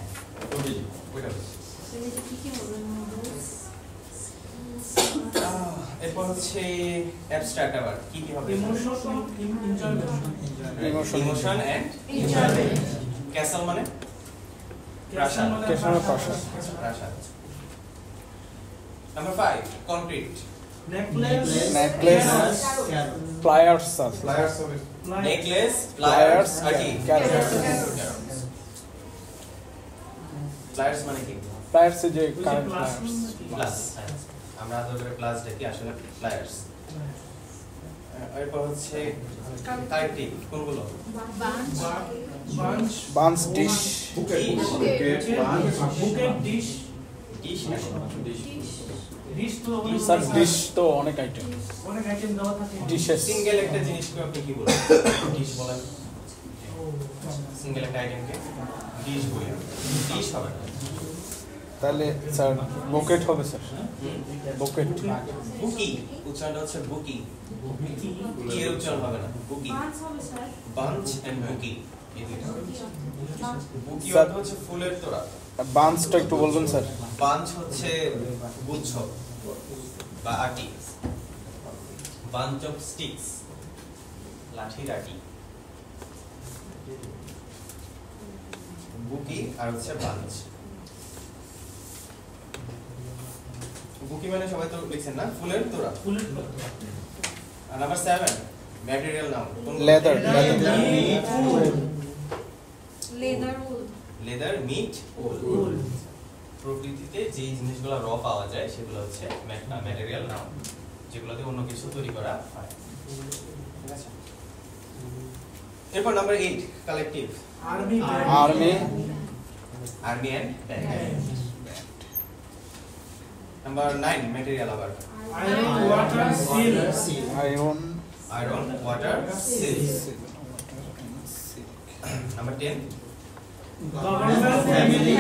তো বেজি। ওইটা বলছি। এটা কি কি বলবেন এরপর হচ্ছে অ্যাবস্ট্রাক্ট আবার কি কি হবে? Emotion emotion and enjoyment castle মানে প্রাসাদ। প্রাসাদ। Number 5 concrete. Necklace necklace pliers sir flyers হবে। নেকলেস প্লায়ার্স প্লায়ার্স আর কি? প্লায়ার্স মানে কি? প্লায়ার্স যে কারেন্ট প্লাস প্লাস। আমরা আদর করে প্লাস দেখি, আসলে প্লায়ার্স। এরপর হচ্ছে কালেক্টিভ কোনগুলো? বাঞ্চ বান্স dish bouquet Bucket. Bouquet dish dish dish তো স্যার ডিশ তো অনেক আইটেম অনেক আইটেম দেওয়া থাকে ডিশেস সিঙ্গেল একটা জিনিসকে আপনি কি বলেন? ডিশ বলেন। সিঙ্গেল একটা আইটেমকে ডিশ বলি। ডিশ হবে না। তাহলে স্যার বুকেট হবে স্যার বুকেট বুকি উচ্চারণটা হচ্ছে বুকি। কি এর উচ্চারণ হবে না, বুকি। বাঞ্চ এন্ড বুকি এই দুইটা। বুকি স্যার- অর্থ হচ্ছে ফুলের তোড়া। বান্সটা একটু বলবেন স্যার বাঞ্চ হচ্ছে গুচ্ছ বা আটি। বাঞ্চ অফ স্টিকস লাঠির আটি। বুকি আর হচ্ছে বাঞ্চ। বুকি মানে সবাই তো লিখছেন না, ফুলের তোড়া। ফুলের আর number 7 material noun. Leather leather wool leather, meat, wool প্রকৃতিতে যে জিনিসগুলো র পাওয়া যায় সেগুলো হচ্ছে ম্যাটেরিয়াল নাউন, যেগুলোতে অন্য কিছু তৈরি করা হয়। ঠিক আছে। এরপর number 8 collective. Army army army and band. Number 9 material আবার iron water silk iron iron, water, silk. Number 10 government family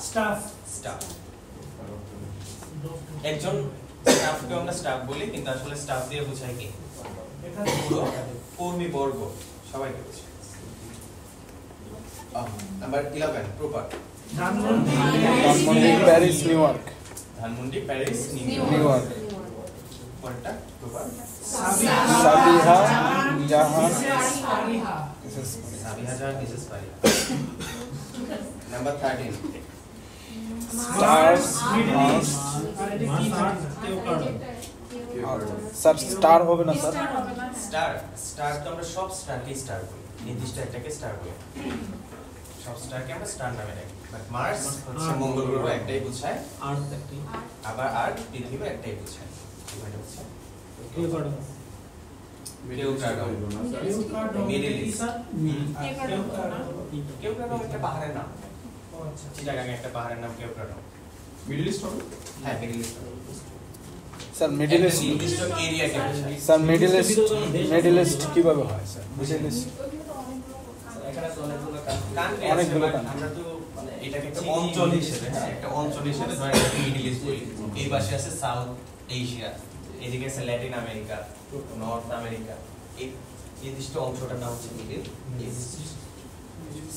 staff staff. একজন স্টাফকে আমরা স্টাফ বলি, কিন্তু আসলে স্টাফ দিয়ে বোঝায় কি? এখানে পুরো কর্মী বর্গ সবাইকে বোঝায়। Number 11 proper. Dhanmondi Dhanmondi Paris New York Dhanmondi, Paris, New New York. York পরেরটা proper. Sabiha Jahan Sabiha Sabiha Jahan, Mrs Fariha. Number 13 stars Middle East আর এটা কি স্যার স্টার হবে না স্যার স্টার। স্টার তো আমরা সব স্টারকে স্টার বলি, নির্দিষ্ট একটাকে স্টার বলি। সব স্টারকে আমরা স্টার নামে ডাকি। বাট মার্স হচ্ছে মঙ্গল গ্রহ একটাই বোঝায়, আর্থ একটি আবার আর্থ পৃথিবী একটাই বোঝায়। এটা হচ্ছে কেউকার্ডন। Middle east. কেউকার্ডন একটা পাহাড়ের নাম। চিটাগাং একটা পাহাড়ের নাম কেউকার্ডন। মিডল ইস্ট হবে। হ্যাঁ, মিডল ইস্ট। স্যার মিডল একটা ইস্ট নির্দিষ্ট এরিয়াকে বোঝায়। স্যার মিডল ইস্ট কিভাবে হয় স্যার মিডল ইস্ট এখানে তো অনেকগুলো কান্ট্রি অনেকগুলো আছে, country। আমরা তো মানে এটাকে একটা অঞ্চল হিসেবে, হ্যাঁ, একটা অঞ্চল হিসেবে ধরে এটাকে মিডল ইস্ট বলি। এই পাশে আছে সাউথ এশিয়া, এদিকে আছে ল্যাটিন আমেরিকা, নর্থ আমেরিকা। এই নির্দিষ্ট অংশটার নাম হচ্ছে মিডল ইস্ট।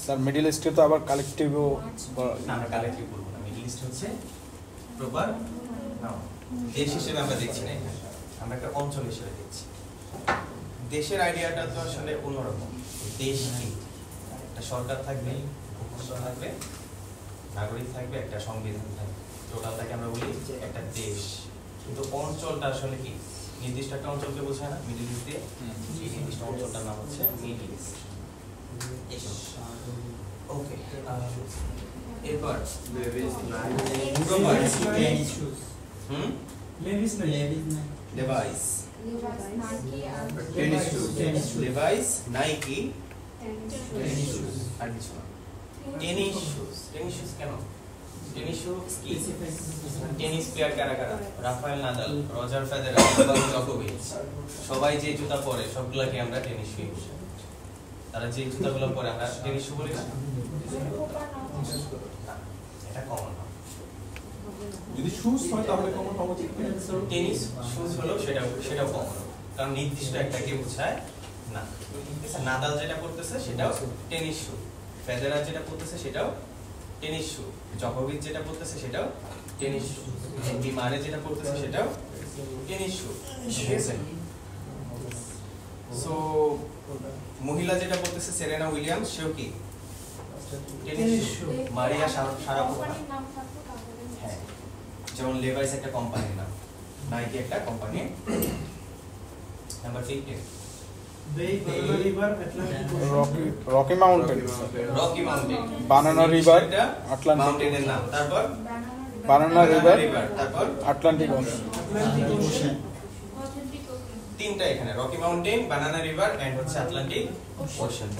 স্যার মিডল ইস্টে তো আবার কালেকটিভও না, আমরা কালেক্টিভ বলবো না, মিডল ইস্ট হচ্ছে প্রপার নাম। দেশ হিসেবে আমরা দেখছি না এখানে, আমরা একটা অঞ্চল হিসেবে দেখছি। দেশের আইডিয়াটা তো আসলে অন্যরকম। দেশ কি? একটা সরকার থাকবে, ভূখণ্ড থাকবে, নাগরিক থাকবে, একটা সংবিধান থাকবে, টোটালটাকে আমরা বলি একটা দেশ। কিন্তু অঞ্চলটা আসলে কি? নির্দিষ্ট একটা অঞ্চলকে বোঝায় না মিডল ইস্ট দিয়ে? সেই নির্দিষ্ট অঞ্চলটার নাম হচ্ছে মিডল ইস্ট। ওকে, এরপর হুম লেভিস না device. Tennis shoes. Device, Nike, আর কিছু না। Tennis shoes. টেনিস শুজ কেন? টেনিস শুজ কি? টেনিস প্লেয়ার কারা কারা? Rafael Nadal, Roger Federer, Novak জোকোভিচ। সবাই যে জুতা পরে সবগুলোকে আমরা টেনিস শু বলি। তারা যে জুতাগুলো পরে আমরা টেনিস শু বলি না? এটা কমন না। যদি শুজ হয় তাহলে কমন হবে কি? টেনিস শুজ হলো সেটাও কমন, কারণ নির্দিষ্ট একটাকে বোঝায় না। নাদাল যেটা পড়তেছে সেটাও টেনিস শু, ফেদেরার যেটা পড়তেছে সেটাও টেনিস শু, জকোভিচ যেটা পড়তেছে সেটাও টেনিস শু, ডি মারে যেটা পড়তেছে সেটাও টেনিস শু। ঠিক আছে? সো মহিলা যেটা পড়তেছে সেরেনা উইলিয়ামস, সেও কি টেনিস শু। মারিয়া শারাপোভা, কোম্পানির নাম থাকতো তাহলে হ্যাঁ, যেমন লেভাইস একটা কোম্পানির নাম, নাইকি একটা company. Number 15 Rocky Mountain, Rocky Mountain, Banana River, Atlantic মাউন্টেনের নাম। তারপর বানানা রিভার, তারপর আটলান্টিক ওশান। তিনটা এখানে, Rocky Mountain, Banana River and হচ্ছে আটলান্টিক ওশান।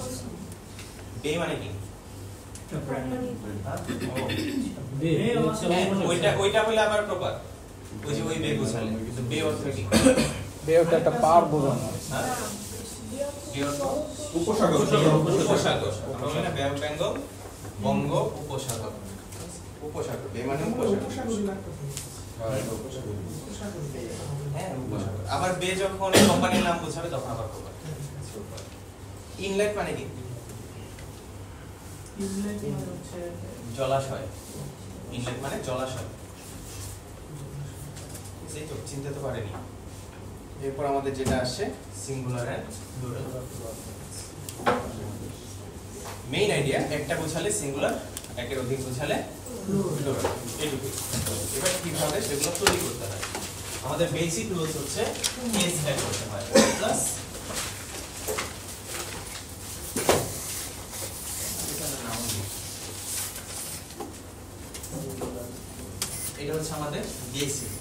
বে মানে কি? ওইটা হলে আবার প্রপার, ওই যে ওই বে বোঝালে, কিন্তু বে অর্থ কি? বে ওটা একটা পার বোঝানো হয়। হ্যাঁ, বে অর্থ উপসাগর। উপসাগর। আমরা বলি না বে অফ বেঙ্গল, বঙ্গ উপসাগর। উপসাগর, বে মানে উপসাগর। হ্যাঁ, উপসাগর। আবার বে যখন কোম্পানির নাম বোঝাবে তখন আবার প্রপার। ইনলেট মানে কি? জলাশয়। ইনলেট মানে জলাশয়। সেই তো চিনতে তো পারেনি। এরপর আমাদের যেটা আসছে singular and plural. Main idea, একটা বোঝালে সিঙ্গুলার, একের অধিক বোঝালে প্লুরাল, এইটুকুই। এবার কিভাবে সেগুলো তৈরি করতে হয়? আমাদের বেসিক রুলস হচ্ছে কেস অ্যাড করতে হয়, প্লাস এটা হচ্ছে আমাদের বেসিক।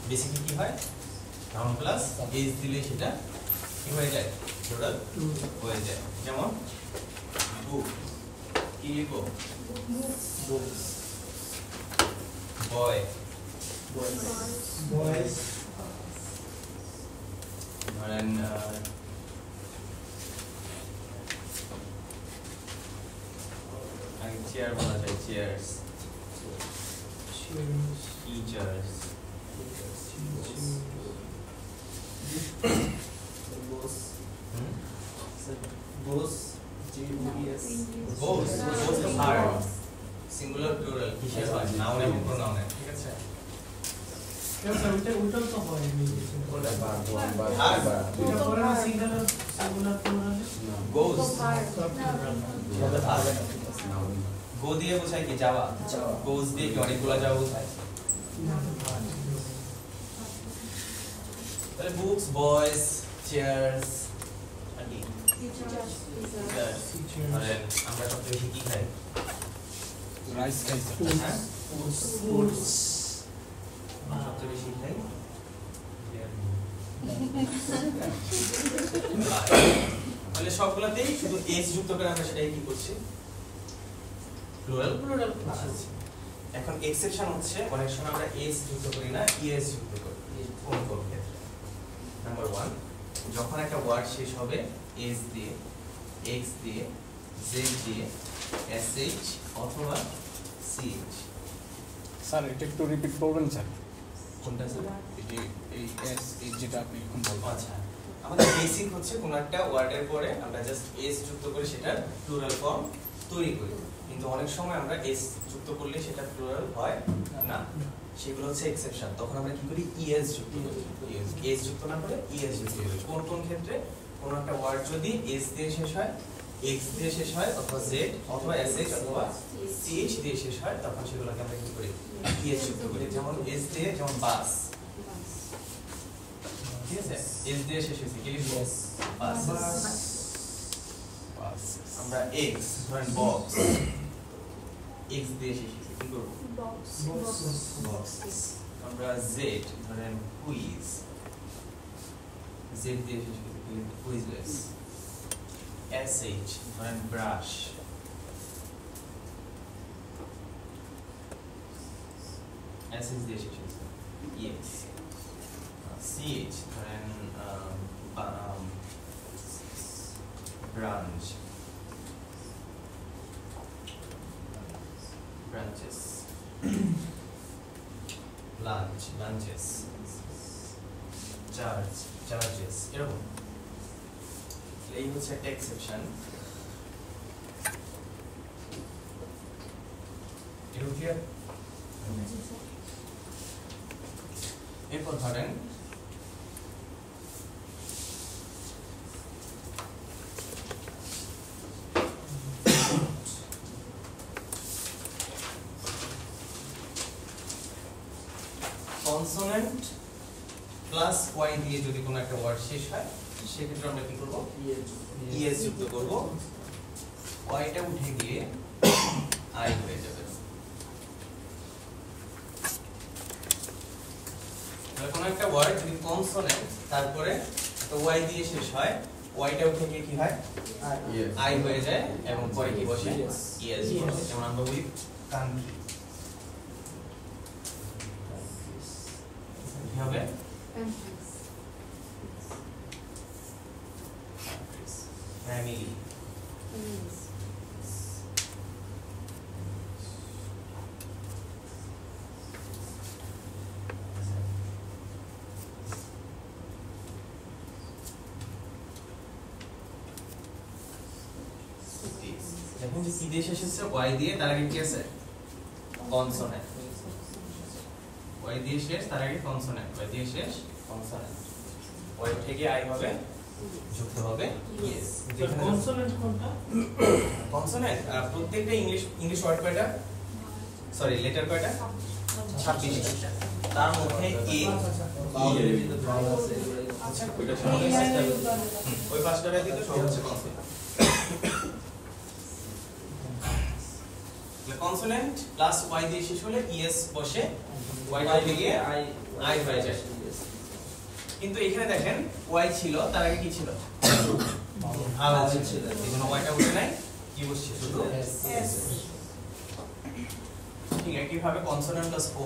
বেসিকে কি হয়? নাউন প্লাস এস দিলে সেটা কি হয়ে যায়? প্লুরাল হয়ে যায়। যেমন বুক, কি লিখবো? বয়, ধরেন আগে চেয়ার বলা যায়, চেয়ার্স, টিচার্স, সিঙ্গুলার প্লুরাল কিসের হয়? নাউন এবং প্রোনাউনে। ঠিক আছে? গো দিয়ে বোঝায় কি? যাওয়া। গোজ দিয়ে কি অনেকগুলো যাওয়া বোঝায়? তাহলে বুকস, বয়েজ, চেয়ার্স, ধরেন আমরা সবচেয়ে বেশি কি খাই? রাইস খাইছে। হ্যাঁ? সবচেয়ে বেশি খাই তাহলে সবগুলাতেই শুধু এস যুক্ত করে আমরা সেটাই কি করছি? প্লুরাল করছি। এখন এক্সেপশন হচ্ছে অনেক সময় আমরা এস যুক্ত করি না, ইএস যুক্ত করি। কোন কোন ক্ষেত্রে? নাম্বার 1, যখন একটা ওয়ার্ড শেষ হবে এস দিয়ে, এক্স দিয়ে, জেড দিয়ে, এসএইচ অথবা সিএইচ। স্যার এটা একটু রিপিট করবেন স্যার? কোনটা স্যার? এই এস এই যেটা আপনি এখন বলছেন। আচ্ছা, আমাদের বেসিক হচ্ছে কোন একটা ওয়ার্ডের পরে আমরা জাস্ট এস যুক্ত করে সেটার প্লুরাল ফর্ম তৈরি করি, কিন্তু অনেক সময় আমরা এস যুক্ত করলে সেটা প্লুরাল হয় না, সেগুলো হচ্ছে এক্সেপশন। তখন আমরা কি করি? ইএস যুক্ত করি। এস যুক্ত না করে ইএস যুক্ত করি। কোন কোন ক্ষেত্রে? কোন একটা ওয়ার্ড যদি এস দিয়ে শেষ হয়, এক্স দিয়ে শেষ হয়, অথবা জেড অথবা এসএইচ অথবা সিএইচ দিয়ে শেষ হয়, তখন সেগুলোকে আমরা কি করি? ইএস যুক্ত করি। যেমন এস দিয়ে, যেমন বাস, ঠিক আছে? এস দিয়ে শেষ হয়েছে, কি লিখবো? বাস। আমরা এক্স, ধরেন বক্স, এক্স দিয়ে শেষ হয়েছে, কি করবো? বক্স। আমরা জেড, ধরেন কুইজ, জেড দিয়ে শেষ হয়েছে, কি লিখবো? কুইজলেস। এসএইচ, ধরেন ব্রাশ, এসএইচ দিয়ে শেষ হয়েছে, ইয়েস। সিএইচ, ধরেন branch, branches, lunch, lunches, charge, charges, এরকম। এই হচ্ছে একটা এক্সেপশন। এরকম ক্লিয়ার? এরপর ধরেন কনসোনেন্ট প্লাস ওয়াই দিয়ে যদি কোনো একটা ওয়ার্ড শেষ হয় সেক্ষেত্রে আমরা কি করব? ইএস যুক্ত করব, ওয়াইটা উঠে গিয়ে আই হয়ে যাবে। কোনো একটা ওয়ার্ড যদি কনসোনেন্ট তারপরে একটা ওয়াই দিয়ে শেষ হয়, ওয়াইটা উঠে গিয়ে কি হয়? আই হয়ে যায় এবং পরে কি বসে? ইএস বসে। যেমন আমরা উইথ কান্ট্রি কি হবে? ফ্যামিলি, দেখুন যে কি দিয়ে শেষ হচ্ছে? ওয়াই দিয়ে, তার আগে কি আছে? কনসোনেন্ট। ওয়াই দিয়ে শেষ, তার আগে কনসোনেন্ট, ওয়াই দিয়ে শেষ, কনসোনেন্ট, ওয়াই থেকে আই হবে, যুক্ত হবে ইএস। কনসোনেন্ট কোনটা? কনসোনেন্ট প্রত্যেকটা ইংলিশ ওয়ার্ড কয়টা? সরি লেটার কয়টা? 26টা। তার মধ্যে এ আচ্ছা ওইটা ওই পাঁচটা ব্যতীত সব হচ্ছে কনসোনেন্ট। কনসোনেন্ট প্লাস ওয়াই দিয়ে শেষ হলে ইএস বসে, ওয়াইটা দিয়ে আই হয়ে যায়। কিন্তু এখানে দেখেন ওয়াই ছিল, তার আগে কি ছিল? ভাওয়েল ছিল। এজন্য ওয়াইটা উঠে নাই, কি বসছে? শুধু এস। ঠিক একইভাবে কনসোনেন্ট প্লাস ও,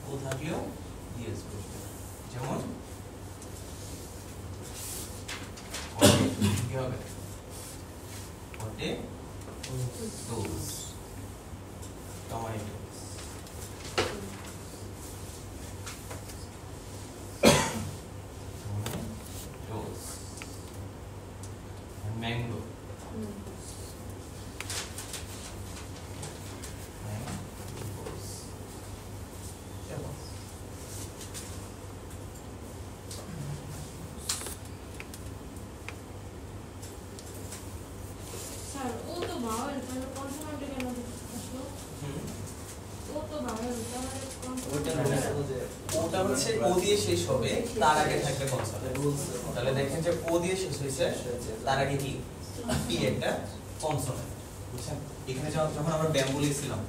ও থাকলেও ইএস বসবে। যেমন কি হবে? potatoes, tomatoes, tomatoes, and mango, mangoes. Sir ও তো ভাওয়েল, তাহলে কনসোনেন্টে কেন আসলো? ও তো ভাওয়েল, তাহলে ওটা হচ্ছে ও দিয়ে শেষ হবে, তার আগে থাকবে কনসোনেন্ট। তাহলে দেখেন যে ও দিয়ে শেষ হয়েছে, তার আগে কি পি একটা কনসোনেন্ট, বুঝছেন? এখানে যখন আমরা ব্যাম্বু লিখছিলাম,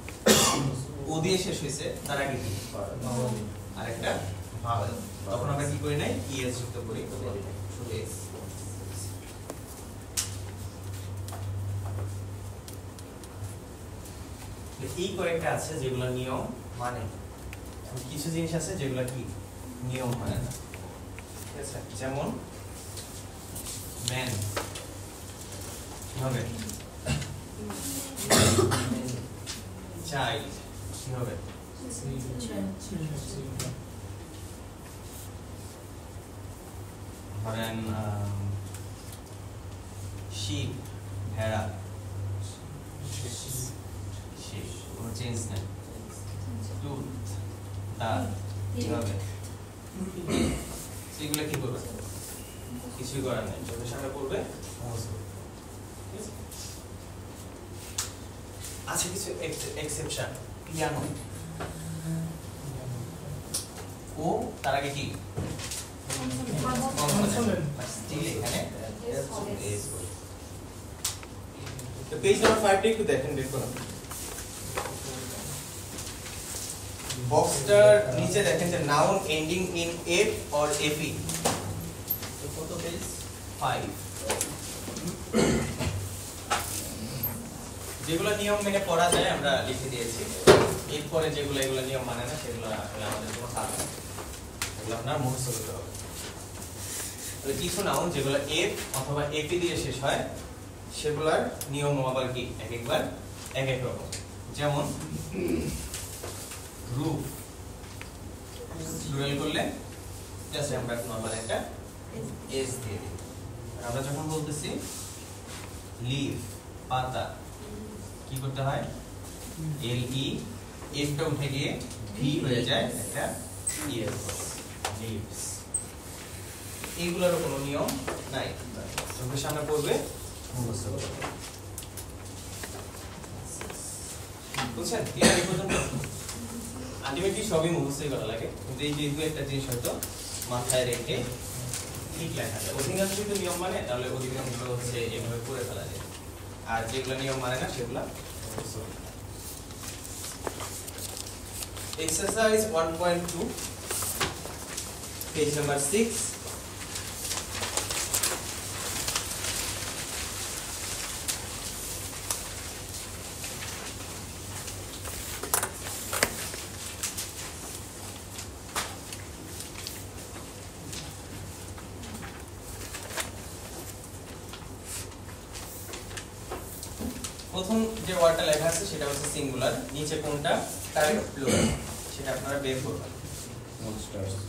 ও দিয়ে শেষ হয়েছে, তার আগে কি আর একটা ভাওয়েল, তখন আমরা কি করি নাই? ইএস যুক্ত করি, শুধু এস। এই কয়েকটা আছে যেগুলো নিয়ম মানে, কিছু জিনিস আছে যেগুলো কি নিয়ম মানে না, ঠিক আছে? যেমন ম্যান কি হবে? চাইল্ড কি হবে? ধরেন শিপ, ভেড়া, কোনো চেঞ্জ নেই। টুথ, দাঁত, কি হবে? সেগুলো কি করবে? কিছুই করার নেই, চোখের সামনে পড়বে, আছে কিছু এক্সেপশন। পিয়ানো, ও তার আগে কি? স্টিল এখানে পেজ নাম্বার 5 একটু দেখেন, দেখুন বক্সটার নিচে দেখেন যে noun ending in F or এপি, কত পেজ? 5। যেগুলো নিয়ম মেনে পড়া যায় আমরা লিখে দিয়েছি, এরপরে যেগুলো এগুলো নিয়ম মানে না সেগুলো আসলে আমাদের কোনো কাজ নেই, এগুলো আপনার মুখস্থ করতে হবে। তাহলে কিছু নাউন যেগুলো এফ অথবা এপি দিয়ে শেষ হয়, সেগুলার নিয়ম আবার কি এক একবার এক এক রকম। যেমন রুফ প্লুরাল করলে জাস্ট আমরা নরমাল একটা এস দিয়ে দিই। আর আমরা যখন বলতেছি লিভ পাতা কি করতে হয় এল ই এফটা উঠে গিয়ে ভি হয়ে যায় একটা ইএস লিভস। এইগুলোর কোনো নিয়ম নাই, চোখের সামনে পড়বে মুখস্থ করবে। বুঝছেন? ক্লিয়ার এই পর্যন্ত? আলটিমেটলি সবই মুখস্থই করা লাগে, কিন্তু এই যে দু একটা জিনিস হয়তো মাথায় রেখে ঠিক লেখা যায়। অধিকাংশ যদি নিয়ম মানে তাহলে অধিকাংশ হচ্ছে এভাবে করে ফেলা যায়, আর যেগুলো নিয়ম মানে না সেগুলা exercise 1.2 page number 6 প্রথম যে ওয়ার্ডটা লেখা আছে সেটা হচ্ছে সিঙ্গুলার, নিচে কোনটা কারেক্ট প্লুরাল সেটা আপনারা বের করবেন।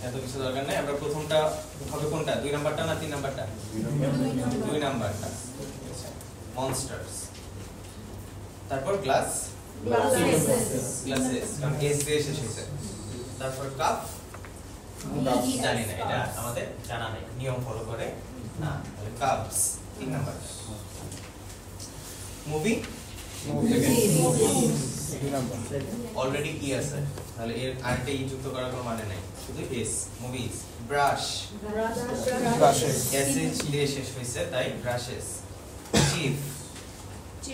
এত কিছু দরকার নাই। আমরা প্রথমটা হবে কোনটা, 2 নাম্বারটা না 3 নাম্বারটা? 2 নাম্বারটা মনস্টারস। তারপর গ্লাস গ্লাসেস, কারণ এস দিয়ে শেষ হয়েছে। তারপর কাপ জানি না, এটা আমাদের জানা নেই, নিয়ম ফলো করে না, তাহলে কাপস 3 নাম্বার। মুভি অলরেডি কি আছে, তাহলে এর আরেকটা ই যুক্ত করার কোনো মানে নাই, শুধু এস। মুভিজ ব্রাশ এস দিয়ে শেষ হয়েছে তাই ব্রাশেস। চিফ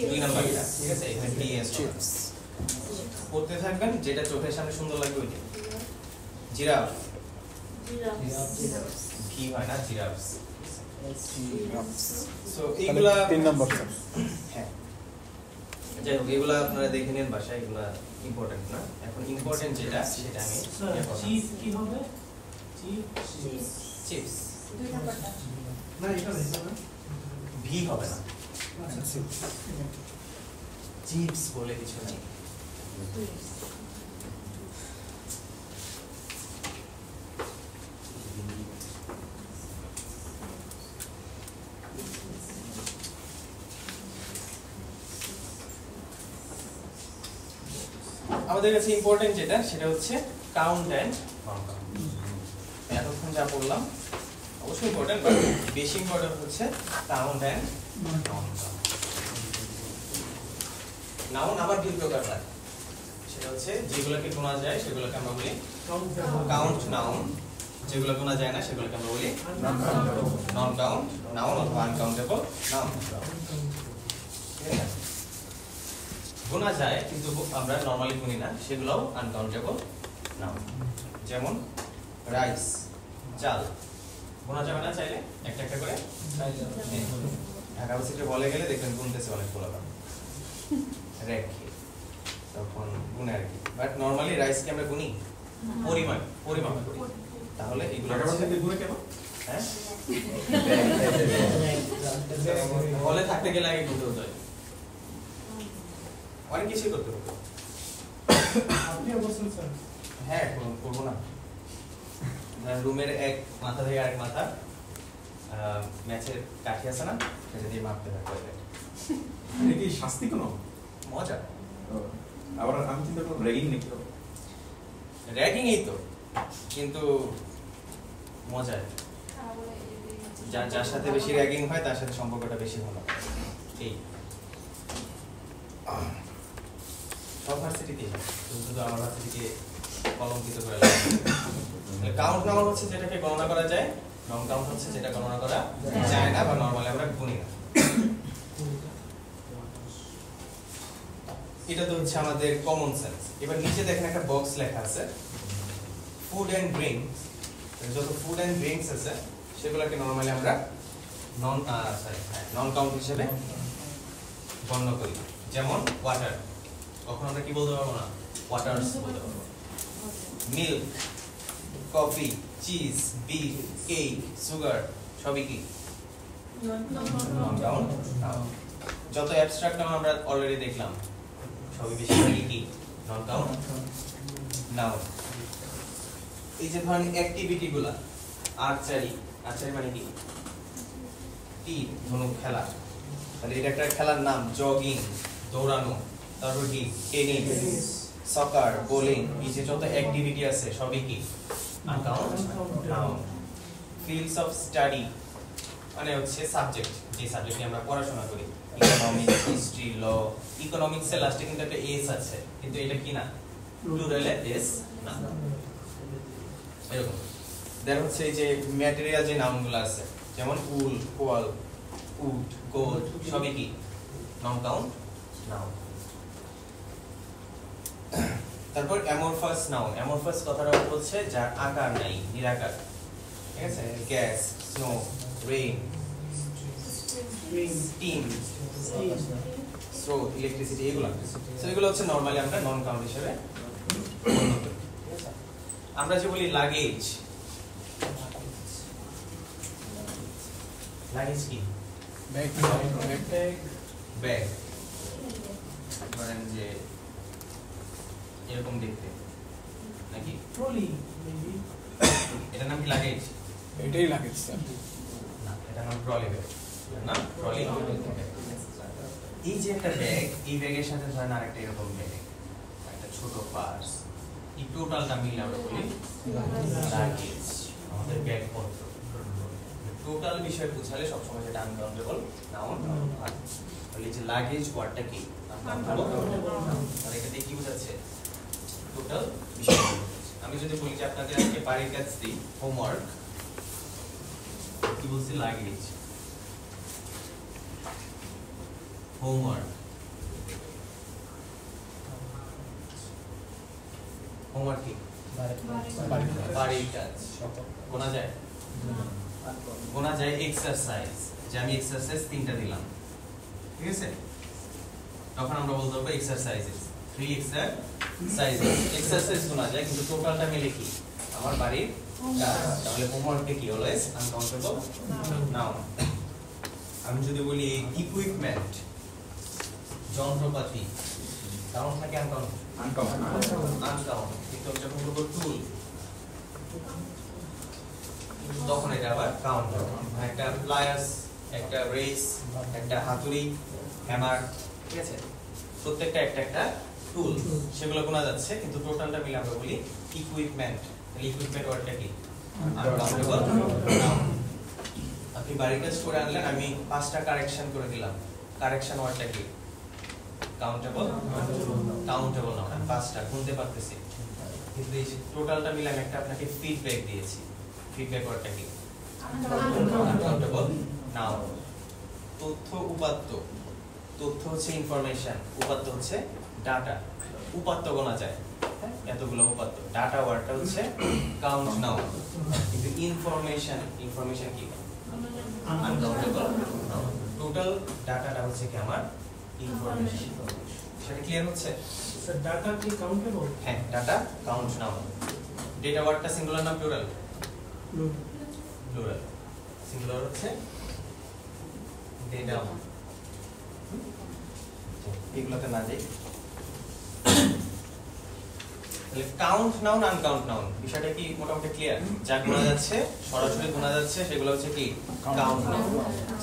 2 নাম্বারটা, ঠিক আছে, এখানে ডি এস পড়তে থাকবেন, যেটা চোখের সামনে সুন্দর লাগবে ওইটা। জিরাফ ভি হয় না, জিরাফস। সো এইগুলা 3 নাম্বার। হ্যাঁ, যাই হোক এগুলা আপনারা দেখে নেন বাসায়, এগুলা ইম্পর্টেন্ট না। এখন ইম্পর্টেন্ট যেটা সেটা আমি চিজ কি হবে? চিজ চিপস 2 নাম্বারটা না, এটা হবে না। ভি হবে না, চিপস বলে কিছু নেই। আমাদের কাছে ইম্পর্টেন্ট যেটা সেটা হচ্ছে কাউন্ট এন্ড নন কাউন্ট। এতক্ষণ যা বললাম অবশ্যই ইম্পর্টেন্ট, বাট বেশি ইম্পর্টেন্ট হচ্ছে count and non count. Noun আবার দুই প্রকার হয়, সেটা হচ্ছে যেগুলোকে গোনা যায় সেগুলোকে আমরা বলি কাউন্ট নাউন, যেগুলো গোনা যায় না সেগুলোকে আমরা বলি নন কাউন্ট নাউন অথবা আনকাউন্টেবল নাউন। গোনা যায় কিন্তু আমরা নরমালি গুনি না, সেগুলোও আনকাউন্টেবল নাউন। যেমন রাইস চাল গোনা যাবে না, চাইলে একটা একটা করে ঢাকা ভার্সিটি বলে গেলে দেখবেন গুনতেছে অনেক পোলাপান রেখে, তখন গুনে আর কি। বাট নরমালি রাইসকে আমরা গুনি পরিমাপ করি, তাহলে এগুলো গুনে কেন? হ্যাঁ হলে থাকতে গেলে আগে গুনতে হতো, অনেক কিছুই করতে হতো। আপনি বলছেন স্যার? হ্যাঁ করবো না, রুমের এক মাথা থেকে আরেক মাথা ম্যাচের কাঠি আছে না, সেটা দিয়ে মাপতে থাকতে। এটা কি শাস্তি কোনো? মজা। আবার আমি চিন্তা করলাম র্যাগিং নাকি? র্যাগিং এই তো, কিন্তু মজা। যার সাথে বেশি র্যাগিং হয় তার সাথে সম্পর্কটা বেশি ভালো। এই সব ভার্সিটিতেই, শুধু আমার ভার্সিটিকে কলঙ্কিত করে লাগে। কাউন্ট নাম্বার হচ্ছে যেটাকে গণনা করা যায়, নন কাউন্ট হচ্ছে যেটা গণনা করা যায় না বা নরমালি আমরা গুনি না। এটা তো হচ্ছে আমাদের কমন সেন্স। এবার নিচে দেখেন একটা বক্স লেখা আছে ফুড এন্ড ড্রিঙ্কস। যত ফুড এন্ড ড্রিঙ্কস আছে সেগুলোকে নরমালি আমরা নন কাউন্ট হিসেবে গণ্য করি। যেমন ওয়াটার, কখন আমরা কি বলতে পারবো না, ওয়াটারস বলতে পারবো। Milk, coffee, cheese, beef, cake, sugar সবই কি নন কাউন্ট। যত অ্যাবস্ট্রাক্ট নাউন আমরা অলরেডি দেখলাম সবই বেশিরভাগই কি নন কাউন্ট নাউন। এই যে ধরেন অ্যাক্টিভিটি গুলা আর্চারি মানে কি তীর ধনুক খেলা, তাহলে এটা একটা খেলার নাম। জগিং দৌড়ানো, তারপর কি টেনিস, সকার, বোলিং, এই যে যত অ্যাক্টিভিটি আছে সবই কি uncount noun. Fields of study মানে হচ্ছে সাবজেক্ট, যে সাবজেক্ট নিয়ে আমরা পড়াশোনা করি, ইকোনমিক্স, হিস্ট্রি, ল। ইকোনমিক্স এর লাস্টে কিন্তু একটা এস আছে, কিন্তু এটা কি না প্লুরালে এস না এরকম। দেন হচ্ছে এই যে ম্যাটেরিয়াল যে নাউনগুলো আছে যেমন উল, কোয়াল, উড, গোল্ড সবই কি নন কাউন্ট নাউন। তারপর অ্যামরফাস নাউন। অ্যামরফাস কথাটা হচ্ছে যার আকার নাই, নিরাকার, ঠিক আছে? গ্যাস, স্নো, রেইন, স্টিম, স্রোত, ইলেকট্রিসিটি, এগুলো। সো এগুলো হচ্ছে নরমালি আমরা নন কাউন্ট হিসেবে গণ্য করি, ঠিক আছে? আমরা যে বলি লাগেজ, লাগেজ কি ব্যাগ ব্যাগ, ধরেন যে এরকম দেখতে নাকি ট্রলি মেবি, এটার নাম কি লাগেজ? এটাই লাগে স্যার। না, এটার নাম ট্রলি ব্যাগ না, ট্রলি। এই যে একটা ব্যাগ, এই ব্যাগের সাথে ধরেন আরেকটা এরকম ব্যাগ, একটা ছোট পার্স, এই টোটালটা মিলে আমরা বলি লাগেজ, আমাদের ব্যাগ পত্র। টোটাল বিষয় বুঝালে সবসময় সেটা আনকাউন্টেবল নাউন হয়। তাহলে এই যে লাগেজ ওয়ার্ডটা কি আনকাউন্টেবল, আর এটা দিয়ে কি বোঝাচ্ছে টোটাল বিষয়। আমি যদি বলি যে আপনাদের আজকে বাড়ির কাজ দিই হোমওয়ার্ক, কি বলছি লাগেজ, হোমওয়ার্ক, হোমওয়ার্ক কি বাড়ির কাজ গোনা যায়, গোনা যায় এক্সারসাইজ, যে আমি এক্সারসাইজ 3টা দিলাম, ঠিক আছে? তখন আমরা বলতে পারবো এক্সারসাইজেস, 3 এক্সারসাইজেস। এক্সারসাইজ গোনা যায় কিন্তু টোটালটা মিলে কি আমার বাড়ির কাজ। তাহলে হোমওয়ার্কটা কি অলওয়েজ আনকাউন্টেবল নাউন। আমি যদি বলি ইকুইপমেন্ট, যন্ত্রপাতি, কাউন্ট নাকি আনকাউন্ট? আনকাউন্ট। কিন্তু যখন বলবো টুল, তখন এটা আবার কাউন্ট হবে। একটা প্লায়ার্স, একটা রেস, একটা হাতুড়ি, হ্যামার, ঠিক আছে? প্রত্যেকটা একটা একটা টুল, সেগুলো গোনা যাচ্ছে কিন্তু টোটালটা মিলে আমরা বলি ইকুইপমেন্ট। তাহলে ইকুইপমেন্ট ওয়ার্ডটা কি আনকাউন্টেবল নাউন। আপনি বাড়ির কাজ করে আনলেন, আমি 5টা কারেকশন করে দিলাম, কারেকশন ওয়ার্ডটা কি কাউন্টেবল? Countable noun. আমি 5টা গুনতে পারতেছি, কিন্তু এই যে টোটালটা মিলে আমি একটা আপনাকে ফিডব্যাক দিয়েছি, ফিডব্যাক ওয়ার্ডটা কি আনকাউন্টেবল নাউন। তথ্য, উপাত্ত, তথ্য হচ্ছে ইনফরমেশন, উপাত্ত হচ্ছে ডাটা। উপাত্ত গোনা যায়, এতগুলো উপাত্ত। ডাটা ওয়ার্ডটা হচ্ছে কাউন্ট নাউন, কিন্তু ইনফরমেশন, ইনফরমেশন কি আনকাউন্টেবল নাউন। টোটাল ডাটাটা হচ্ছে কি আমার ইনফরমেশন। সেটা ক্লিয়ার হচ্ছে? স্যার ডাটা কি কাউন্টেবল? হ্যাঁ, ডাটা কাউন্ট নাউন। ডেটা ওয়ার্ডটা সিঙ্গুলার না প্লুরাল? প্লুরাল। সিঙ্গুলার হচ্ছে ডেটা। এগুলোতে না যাই। তাহলে কাউন্ট নাউন, আনকাউন্ট নাউন, বিষয়টা কি মোটামুটি ক্লিয়ার? যা গোনা যাচ্ছে, সরাসরি গোনা যাচ্ছে, সেগুলো হচ্ছে কি কাউন্ট নাউন।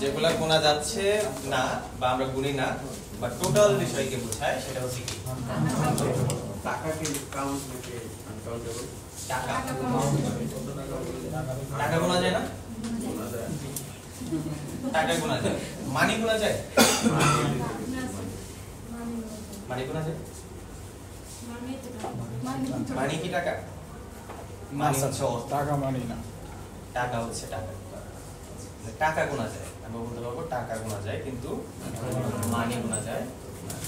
যেগুলা গোনা যাচ্ছে না বা আমরা গুনি না বা টোটাল বিষয়কে বোঝায়, সেটা হচ্ছে কি টাকা কি কাউন্ট নাকি আনকাউন্টেবল? টাকা। টাকা গোনা যায় না? টাকা গোনা যায়। মানি গোনা যায়? মানি গোনা যায়? মানি কি টাকা? মানি হচ্ছে টাকা মানি না, টাকা হচ্ছে টাকা। টাকা গোনা যায়, আমরা বলতে পারবো টাকা গোনা যায়, কিন্তু মানি গোনা যায়।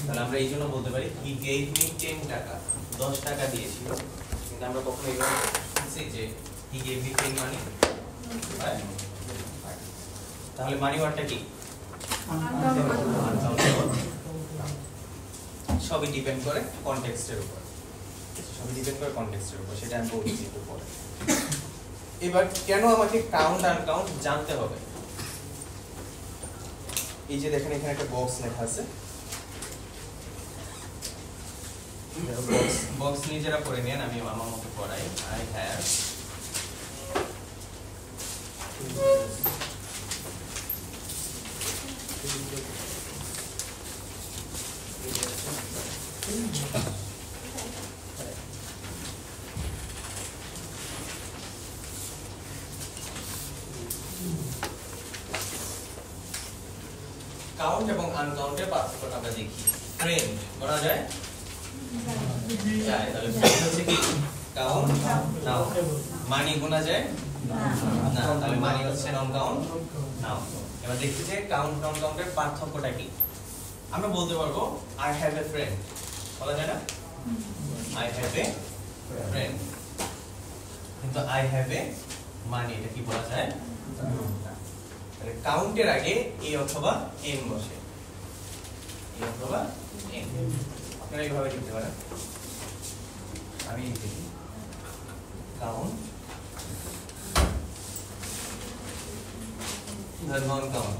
তাহলে আমরা এই জন্য বলতে পারি he gave me 10 টাকা, 10 টাকা দিয়েছিল, কিন্তু আমরা কখনো এইভাবে বলছি যে he gave me 10 মানি। তাহলে মানি ওয়ার্ডটা কি সবই ডিপেন্ড করে কনটেক্সটের উপর, সবই ডিপেন্ড করে কনটেক্সটের উপর, সেটা আমি বলছি একটু পরে। এবার কেন আমাকে কাউন্ট আনকাউন্ট জানতে হবে? এই যে দেখেন এখানে একটা বক্স লেখা আছে, বক্স নিজেরা করে নেন, আমি আমার মতো পড়াই। আই হ্যাভ কাউন্ট এবং আনকাউন্টের পার্থক্যটা আমরা দেখি। ফ্রেন্ড বলা যায় যায়, তাহলে ফ্রেন্ড হচ্ছে কি কাউন্ট, নাও। মানি গোনা যায় না, তাহলে মানি হচ্ছে নন কাউন্ট, নাও। এবার দেখি যে কাউন্ট নন কাউন্টের পার্থক্যটা কি। আমরা বলতে পারবো আই হ্যাভ এ ফ্রেন্ড, বলা যায় না আই হ্যাভ এ ফ্রেন্ড, কিন্তু আই হ্যাভ এ মানি এটা কি বলা যায় না। কাউন্টের আগে এ অথবা এন বসে, এ অথবা এন। আপনারা এইভাবে লিখতে পারেন, আমি লিখি কাউন্ট নন কাউন্ট।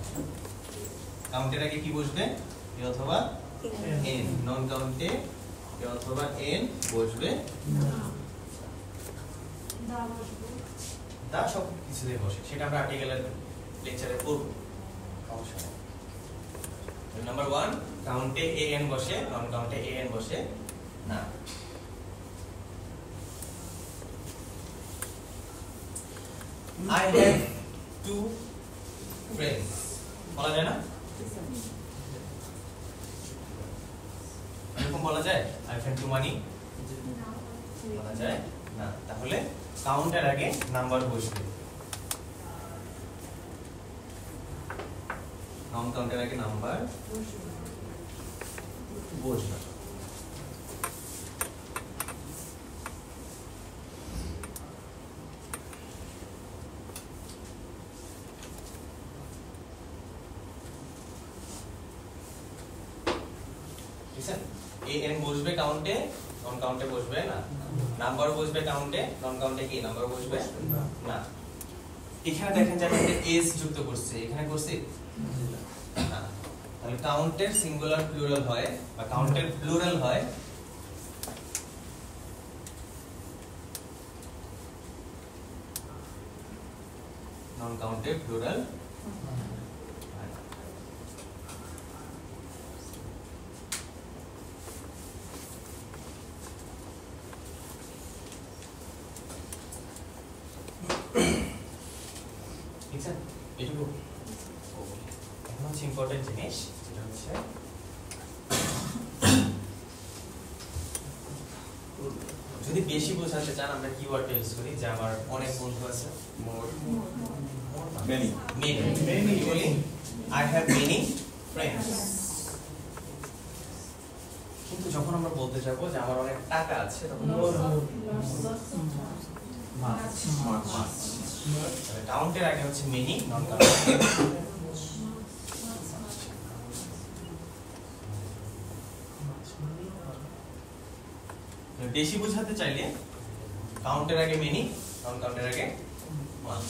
কাউন্টের আগে কি বসবে এ অথবা এন, নন কাউন্টে এ অথবা এন বসবে দা, সব কিছুতে বসে, সেটা আমরা আর্টিকেলের লেকচারে পড়ব। নাম্বার 1 কাউন্টে এ এন বসে, নন কাউন্টে এ এন বসে না। I have 2 friends, বলা যায় না? এরকম বলা যায়? I have 2 money, বলা যায় না। তাহলে কাউন্টের আগে নাম্বার বসবে, নন কাউন্টের আগে নাম্বার বসবে। এ এন বসবে কাউন্টে, নন কাউন্টে বসবে না। নাম্বার বসবে কাউন্টে, নন কাউন্টে কি নাম্বার বসবে না। এখানে দেখেন যে আমি একটা এস যুক্ত করছি, এখানে করছি না। তাহলে কাউন্টের সিঙ্গুলার প্লুরাল হয় বা কাউন্টের প্লুরাল হয় নন কাউন্টের প্লুরাল এটুকু। এখন হচ্ছে ইম্পর্টেন্ট জিনিস, যেটা হচ্ছে যদি বেশি বোঝাতে চান আমরা কিওয়ার্ডটা ইউজ করি, যে আমার অনেক বন্ধু আছে, Many. many বলি I have many friends। কিন্তু যখন আমরা বলতে যাবো যে আমার অনেক টাকা আছে, তখন কাউন্টের আগে হচ্ছে মেনি, নন কাউন্ট বেশি বোঝাতে চাইলে কাউন্টের আগে মেনি, নন কাউন্টের আগে মাছ।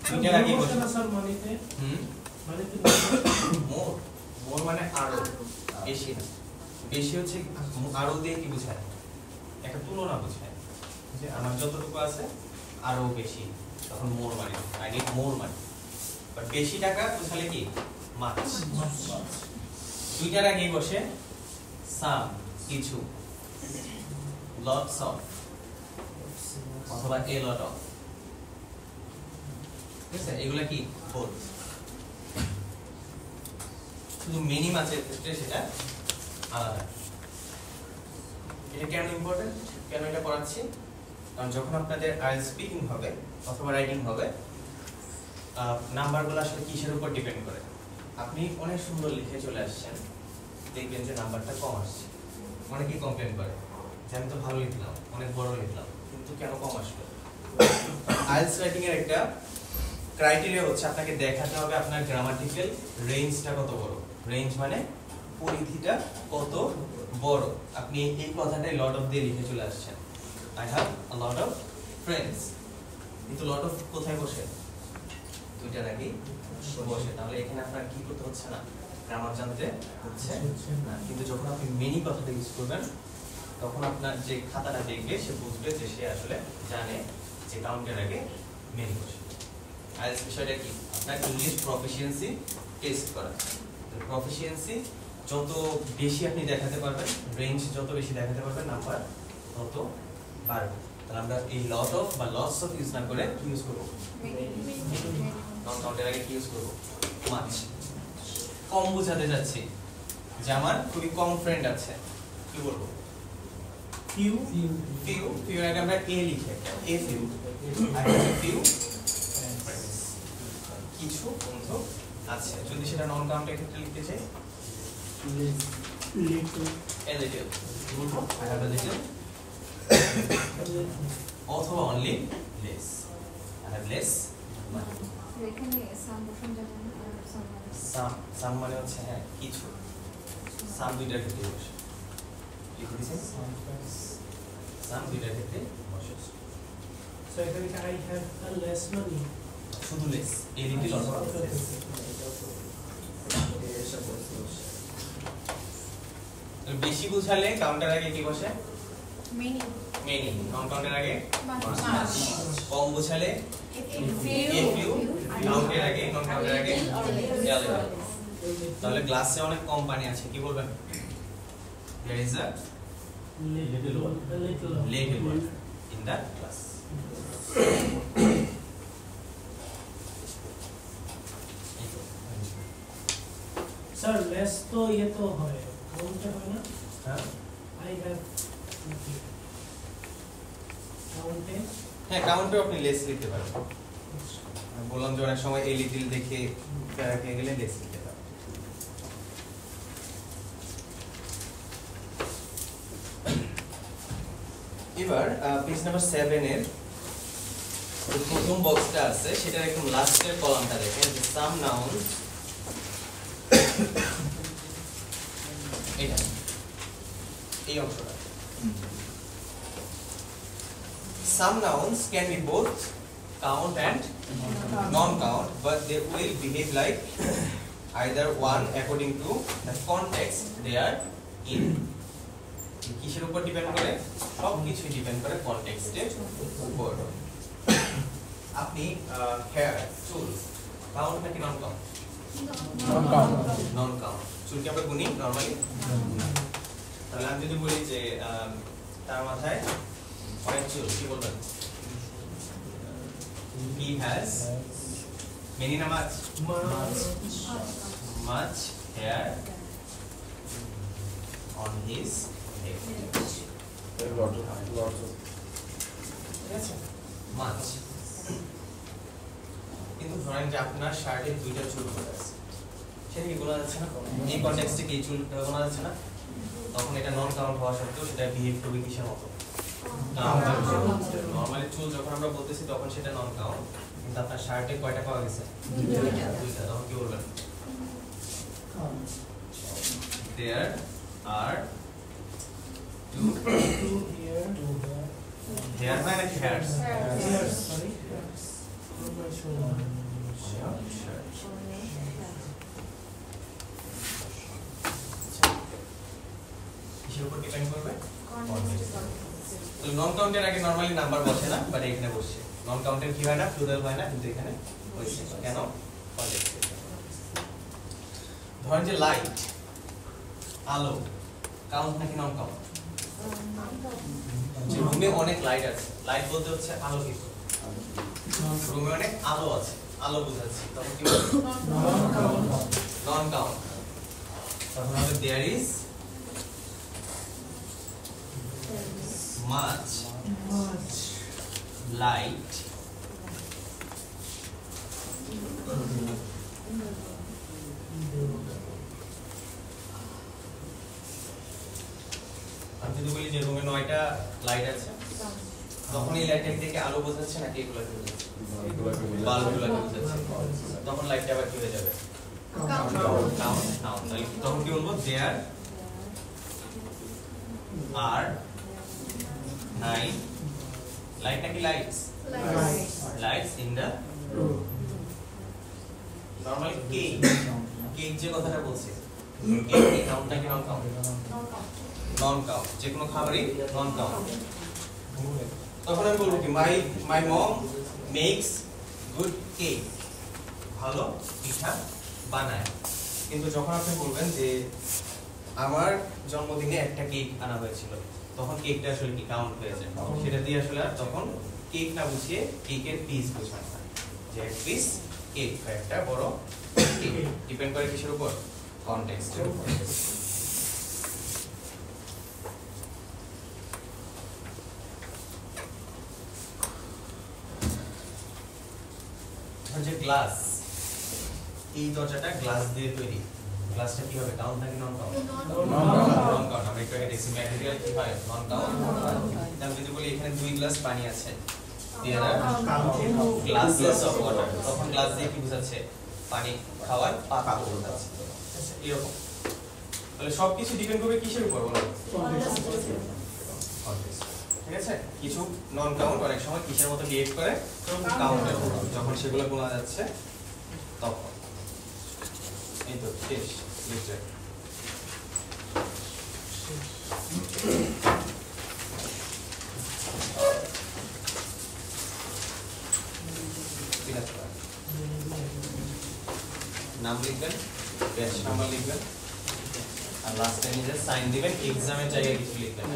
দুইটার আগে বসে না স্যার মানিতে, মানিতে মোর, মোর মানে আরো বেশি না। বেশি হচ্ছে আরো দিয়ে কি বোঝায়, একটা তুলনা বোঝায়, যে আমার যতটুকু আছে আরো বেশি, তখন মোর মানে আগে মোর মানে। বাট বেশি টাকা বোঝালে কি মাছ। দুইটার আগে বসে সাম কিছু, লটস অফ অথবা এ লট অফ, ঠিক আছে? এগুলা কি বোথ। শুধু মেনি মাছের ক্ষেত্রে সেটা আলাদা। এটা কেন ইম্পর্টেন্ট, কেন এটা পড়াচ্ছি? কারণ যখন আপনাদের আইএলটিএস স্পিকিং হবে অথবা রাইটিং হবে, নাম্বারগুলো আসলে কিসের উপর ডিপেন্ড করে। আপনি অনেক সুন্দর লিখে চলে আসছেন, দেখবেন যে নাম্বারটা কম আসছে। অনেকেই কমপ্লেন করে যে আমি তো ভালো লিখলাম, অনেক বড় লিখলাম, কিন্তু কেন কম আসলো? আইএলটিএস রাইটিং এর একটা ক্রাইটেরিয়া হচ্ছে আপনাকে দেখাতে হবে আপনার গ্রামাটিক্যাল রেঞ্জটা কত বড়। রেঞ্জ মানে পরিধিটা কত বড়। আপনি এই কথাটাই লট অফ দিয়ে লিখে চলে আসছেন, I have a lot of friends, কিন্তু লট অফ কোথায় বসে? দুইটার আগেই বসে, তাহলে এখানে আপনার কি করতে হচ্ছে না, গ্রামার জানতে হচ্ছে না। কিন্তু যখন আপনি মেনি কথাটা ইউজ করবেন তখন আপনার যে খাতাটা দেখবে সে বুঝবে যে সে আসলে জানে যে কাউন্টের আগে মেনি বসে। আর বিষয়টা কি, আপনার ইংলিশ প্রফিসিয়েন্সি টেস্ট করা। প্রফিসিয়েন্সি যত বেশি আপনি দেখাতে পারবেন, রেঞ্জ যত বেশি দেখাতে পারবেন নাম্বার তত বাড়বে। তাহলে আমরা এই লট অফ বা লটস অফ ইউজ না করে কি ইউজ করবো, নন কাউন্টের আগে কি ইউজ করবো, মাছ। কম বোঝাতে যাচ্ছি যে আমার খুবই কম ফ্রেন্ড আছে, কি বলবো, ফিউ। ফিউ, ফিউ আগে আমরা এ লিখে, এ ফিউ, আর ফিউ কিছু বন্ধু আছে। যদি সেটা নন কাউন্টের ক্ষেত্রে লিখতে চাই, a little, I have a little, অথবা only less, I have less money. এখানে সাম বসান যাবে না, আর সাম সাম মানে হচ্ছে হ্যাঁ কিছু, সাম দুইটার ক্ষেত্রে বসে, লিখে দিয়েছেন সাম দুইটার ক্ষেত্রে বসে। So এখানে I have a less money. শুধু লেস, এ লিটিল অথবা less। বেশি বুঝালে কাউন্টার আগে কি বসে, মেনি মেনি। নন কাউন্টার আগে মাছ কম বুঝালে এ ফিউ, কাউন্টের আগে নন কাউন্টের আগে এল। তাহলে গ্লাসে অনেক কম পানি আছে, কি বলবেন, there is a little water in the glass. Sir, less तो ये तो है, काउंटर है ना? হ্যাঁ I have counted. হ্যাঁ, কাউন্টে আপনি লেস লিখতে পারেন। আমি বললাম যে অনেক সময় এই লিটিল দেখে প্যারাকে গেলে লেস লিখতে পারেন। এবার পেজ নাম্বার 7 এর যে প্রথম বক্সটা আছে সেটার একদম লাস্টের কলামটা দেখেন, যে সাম নাউন্স, এটা এই অংশটা। Some nouns can be both count and non-count, but they will behave like either one according to the context they are in. কিসের উপর ডিপেন্ড করে, সব কিছু ডিপেন্ড করে কনটেক্সটের উপর। আপনি হেয়ার, চুল কাউন্ট নাকি নন কাউন্ট, নন কাউন্ট। চুলকে আমরা গুনি নরমালি। তাহলে আমি যদি বলি যে তার মাথায় অনেক চুল, কি বলবেন, he has many না much, much hair on his head, ঠিক আছে, much। কিন্তু ধরেন যে আপনার শার্টে দুইটা চুল পড়ে আছে, সেটা কি বলা যাচ্ছে না, এই কনটেক্সটে কি চুল বলা যাচ্ছে না, তখন এটা নন কাউন্ট হওয়া সত্ত্বেও সেটা বিহেভ করবে কিসের মতো, নরমালি চুল যখন আমরা বলতেছি তখন সেটা নন কাউন্ট, কিন্তু আপনার শার্টে কয়টা পাওয়া গেছে, দুইটা, তখন কি বলবেন, there are two hair মানে নাকি hairs, Here, sorry. কিসের উপর ডিপেন্ড করবে, নন কাউন্টের আগে নরমালি নাম্বার বসে না, বাট এখানে বসছে। নন কাউন্টের কি হয় না, প্লুরাল হয় না, কিন্তু এখানে হয়েছে কেন, কনটেক্সট। ধরেন যে লাইট, আলো, কাউন্ট নাকি নন কাউন্ট, যে রুমে অনেক লাইট আছে, লাইট বলতে হচ্ছে আলো, কিছু রুমে অনেক আলো আছে, আলো বোঝাচ্ছি, তখন কি বলবো, নন কাউন্ট। তখন হবে দেয়ার ইজ much light আমি যদি বলি যে রুমে 9টা লাইট আছে, তখন এই লাইটের থেকে আলো বোঝাচ্ছে নাকি এগুলোকে বোঝাচ্ছে, বাল্বগুলোকে বোঝাচ্ছে, তখন লাইটটা আবার কি হয়ে যাবে, কাউন্ট। তখন কি বলবো, দেয়ার আর 9 লাইট নাকি lights, lights in the room. যে কথাটা বলছি কেক কাউন্ট নাকি নন কাউন্ট? নন কাউন্ট, যে কোনো খাবারই নন কাউন্ট। তখন আমি বলবো কি মাই মম মেক্স গুড কেক, ভালো পিঠা বানায়। কিন্তু যখন আপনি বলবেন যে আমার জন্মদিনে একটা কেক আনা হয়েছিল, তখন কেকটা আসলে কি কাউন্ট হয়ে যায়, সেটা দিয়ে আসলে আর তখন কেক না বুঝিয়ে কেকের পিস বোঝানো হয়, যে এক পিস কেক একটা বড় কেক। ডিপেন্ড করে কিসের উপর? কনটেক্সটের উপর। যে গ্লাস, এই দরজাটা গ্লাস দিয়ে তৈরি, গ্লাসটা কি হবে, কাউন্ট নাকি নন কাউন্ট? Non count. আমরা একটু আগে দেখছি ম্যাটেরিয়াল কি হয়, নন কাউন্ট। তাহলে যদি বলি এখানে 2 গ্লাস পানি আছে, গ্লাসেস অফ ওয়াটার, তখন গ্লাস দিয়ে কি বোঝাচ্ছে? পানি খাওয়ার পাত্র বোঝাচ্ছে, এরকম। তাহলে সবকিছু ডিপেন্ড করবে কিসের উপর বলো? কনটেক্সট। ঠিক আছে, কিছু নন কাউন্ট অনেক সময় কিসের মতো বিহেভ করে, কাউন্টের উপর, যখন সেগুলো গোনা যাচ্ছে তখন। এই তো শেষ লেকচার। নাম লিখবেন, ব্যাচ নাম্বার লিখবেন, আর লাস্ট টাইম নিজে সাইন দিবেন। এক্সামের জায়গায় কিছু লিখবেন,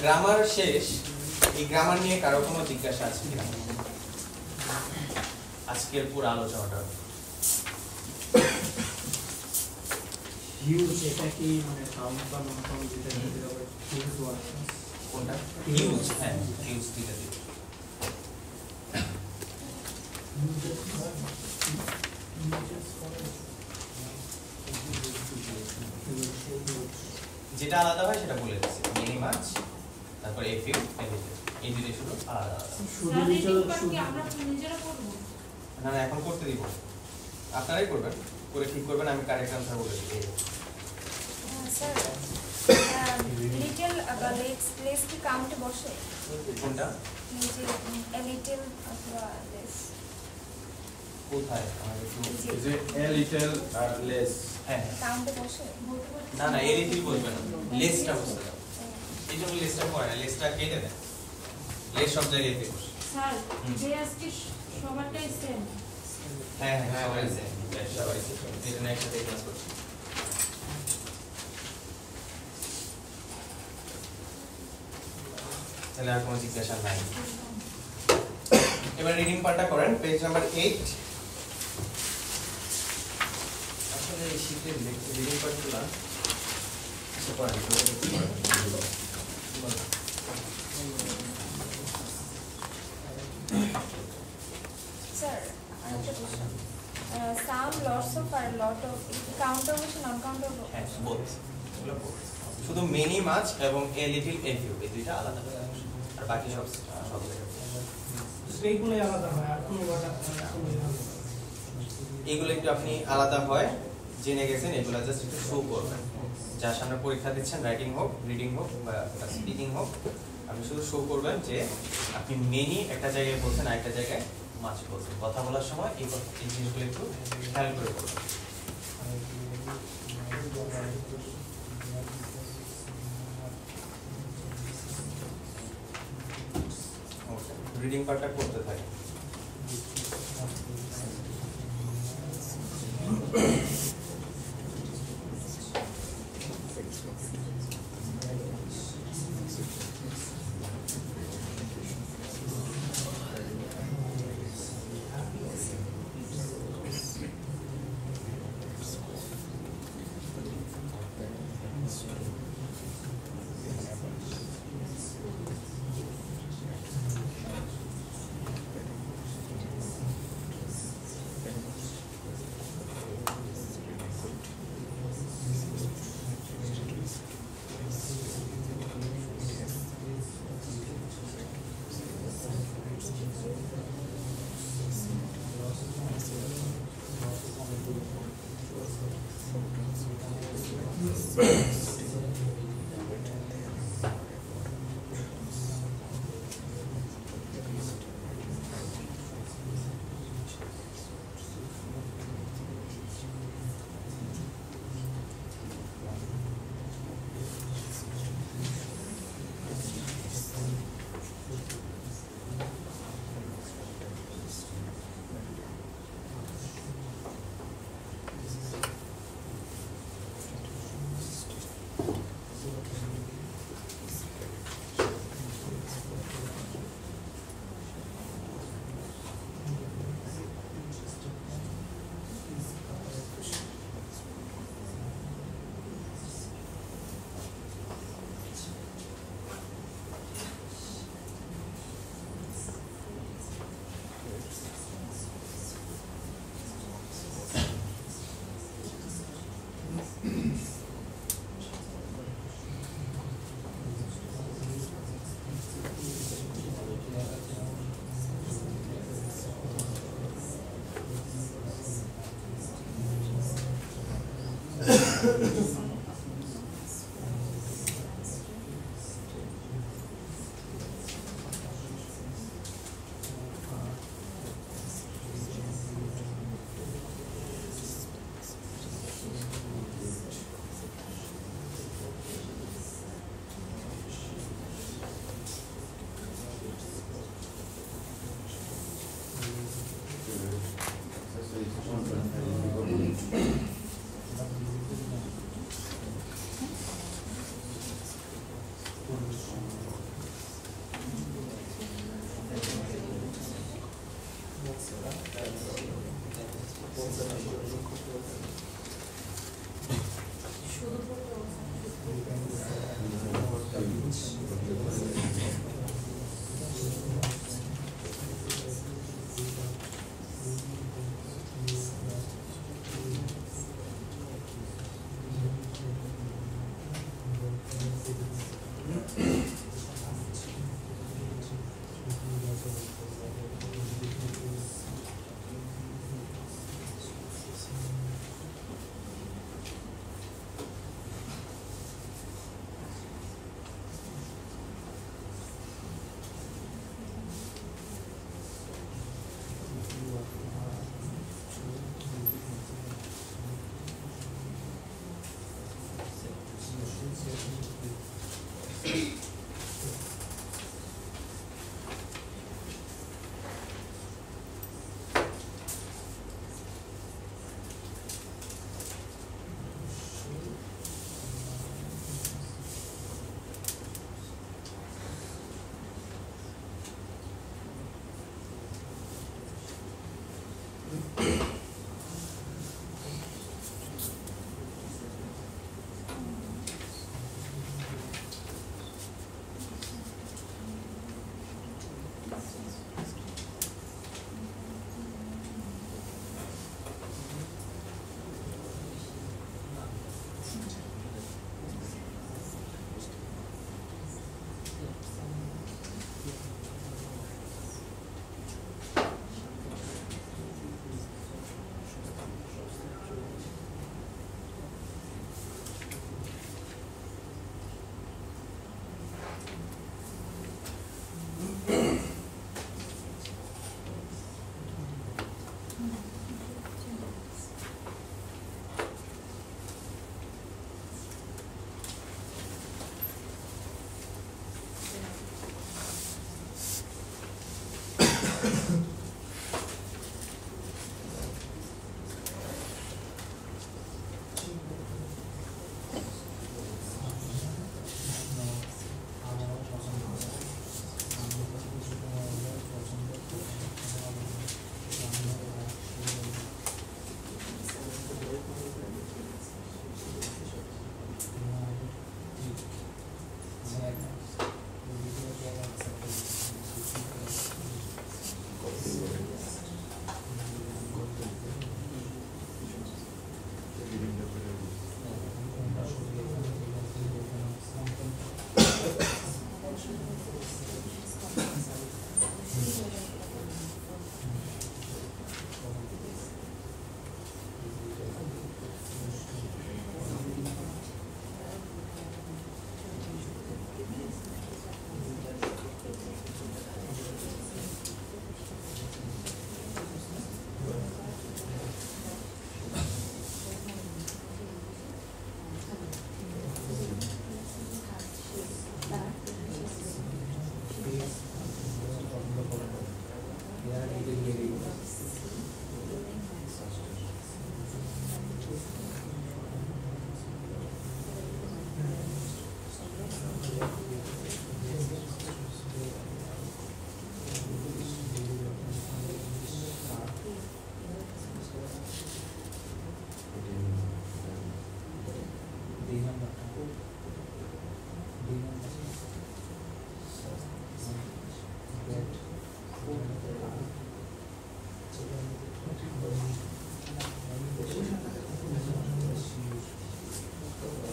গ্রামার শেষ। এই গ্রামার নিয়ে কারো কোনো জিজ্ঞাসা আছে কিনা আজকের পুরো আলোচনাটা? হিউজ, এটা কি মানে কাউন্ট বা নন কাউন্ট যেটা হিউজ ওয়ার্ড? কোনটা হিউজ? হ্যাঁ হিউজ দিতে দিই। যেটা আলাদা হয় সেটা বলে দিচ্ছি, মিনি মাছ, তারপরে এফিউ, এই দুটো শুধু আলাদা আলাদা। না না, এখন করতে দিব, আপনারাই করবেন, করে ঠিক করবেন, আমি কারেক্ট আনসার বলে দিই। স্যার লিটল বা লেস কি কাউন্টে বসে? কোনটা? লিটল অথবা লেস কোথায় আমাদের একটু যে এ লিটল আর লেস, হ্যাঁ কাউন্টে বসে? না না, এর ইতি বলবেন না, লেসটা বসে দাও। এই জন্য লেসটা পড়ে না, লেসটা কেটে দেন, লেস সব জায়গায় দিয়ে বসে। স্যার যে আজকে সবারটাই সেম। হ্যাঁ হ্যাঁ সবাই সেম, সবাই সেম, এই জন্য একসাথে ক্লাস করছি। তাহলে আর কোনো জিজ্ঞাসা নাই। এবার রিডিং পার্টটা করেন, পেজ নাম্বার 8। আসলে এই শীতের রিডিং পার্টগুলো স্যার আরেকটা কোশ্চেন, সাম লটস অফ আর লট অফ কাউন্টার বসে নন কাউন্টার? হ্যাঁ বোথ, এগুলো both। শুধু মিনি মাছ এবং এ লিটল এ ফিউ, এই দুইটা আলাদা, আর বাকি সব সব এইগুলোই আলাদা হয়, আর কোনো এগুলো একটু আপনি আলাদা হয় জেনে গেছেন, এগুলো জাস্ট একটু শো করবেন। যার সামনে পরীক্ষা দিচ্ছেন, রাইটিং হোক, রিডিং হোক বা স্পিকিং হোক, আপনি শুধু শো করবেন যে আপনি মেনি একটা জায়গায় বলছেন, আরেকটা জায়গায় মাছ বলছেন। কথা বলার সময় এই জিনিসগুলো একটু খেয়াল করে বলবেন। রিডিং পার্টটা করতে থাকে।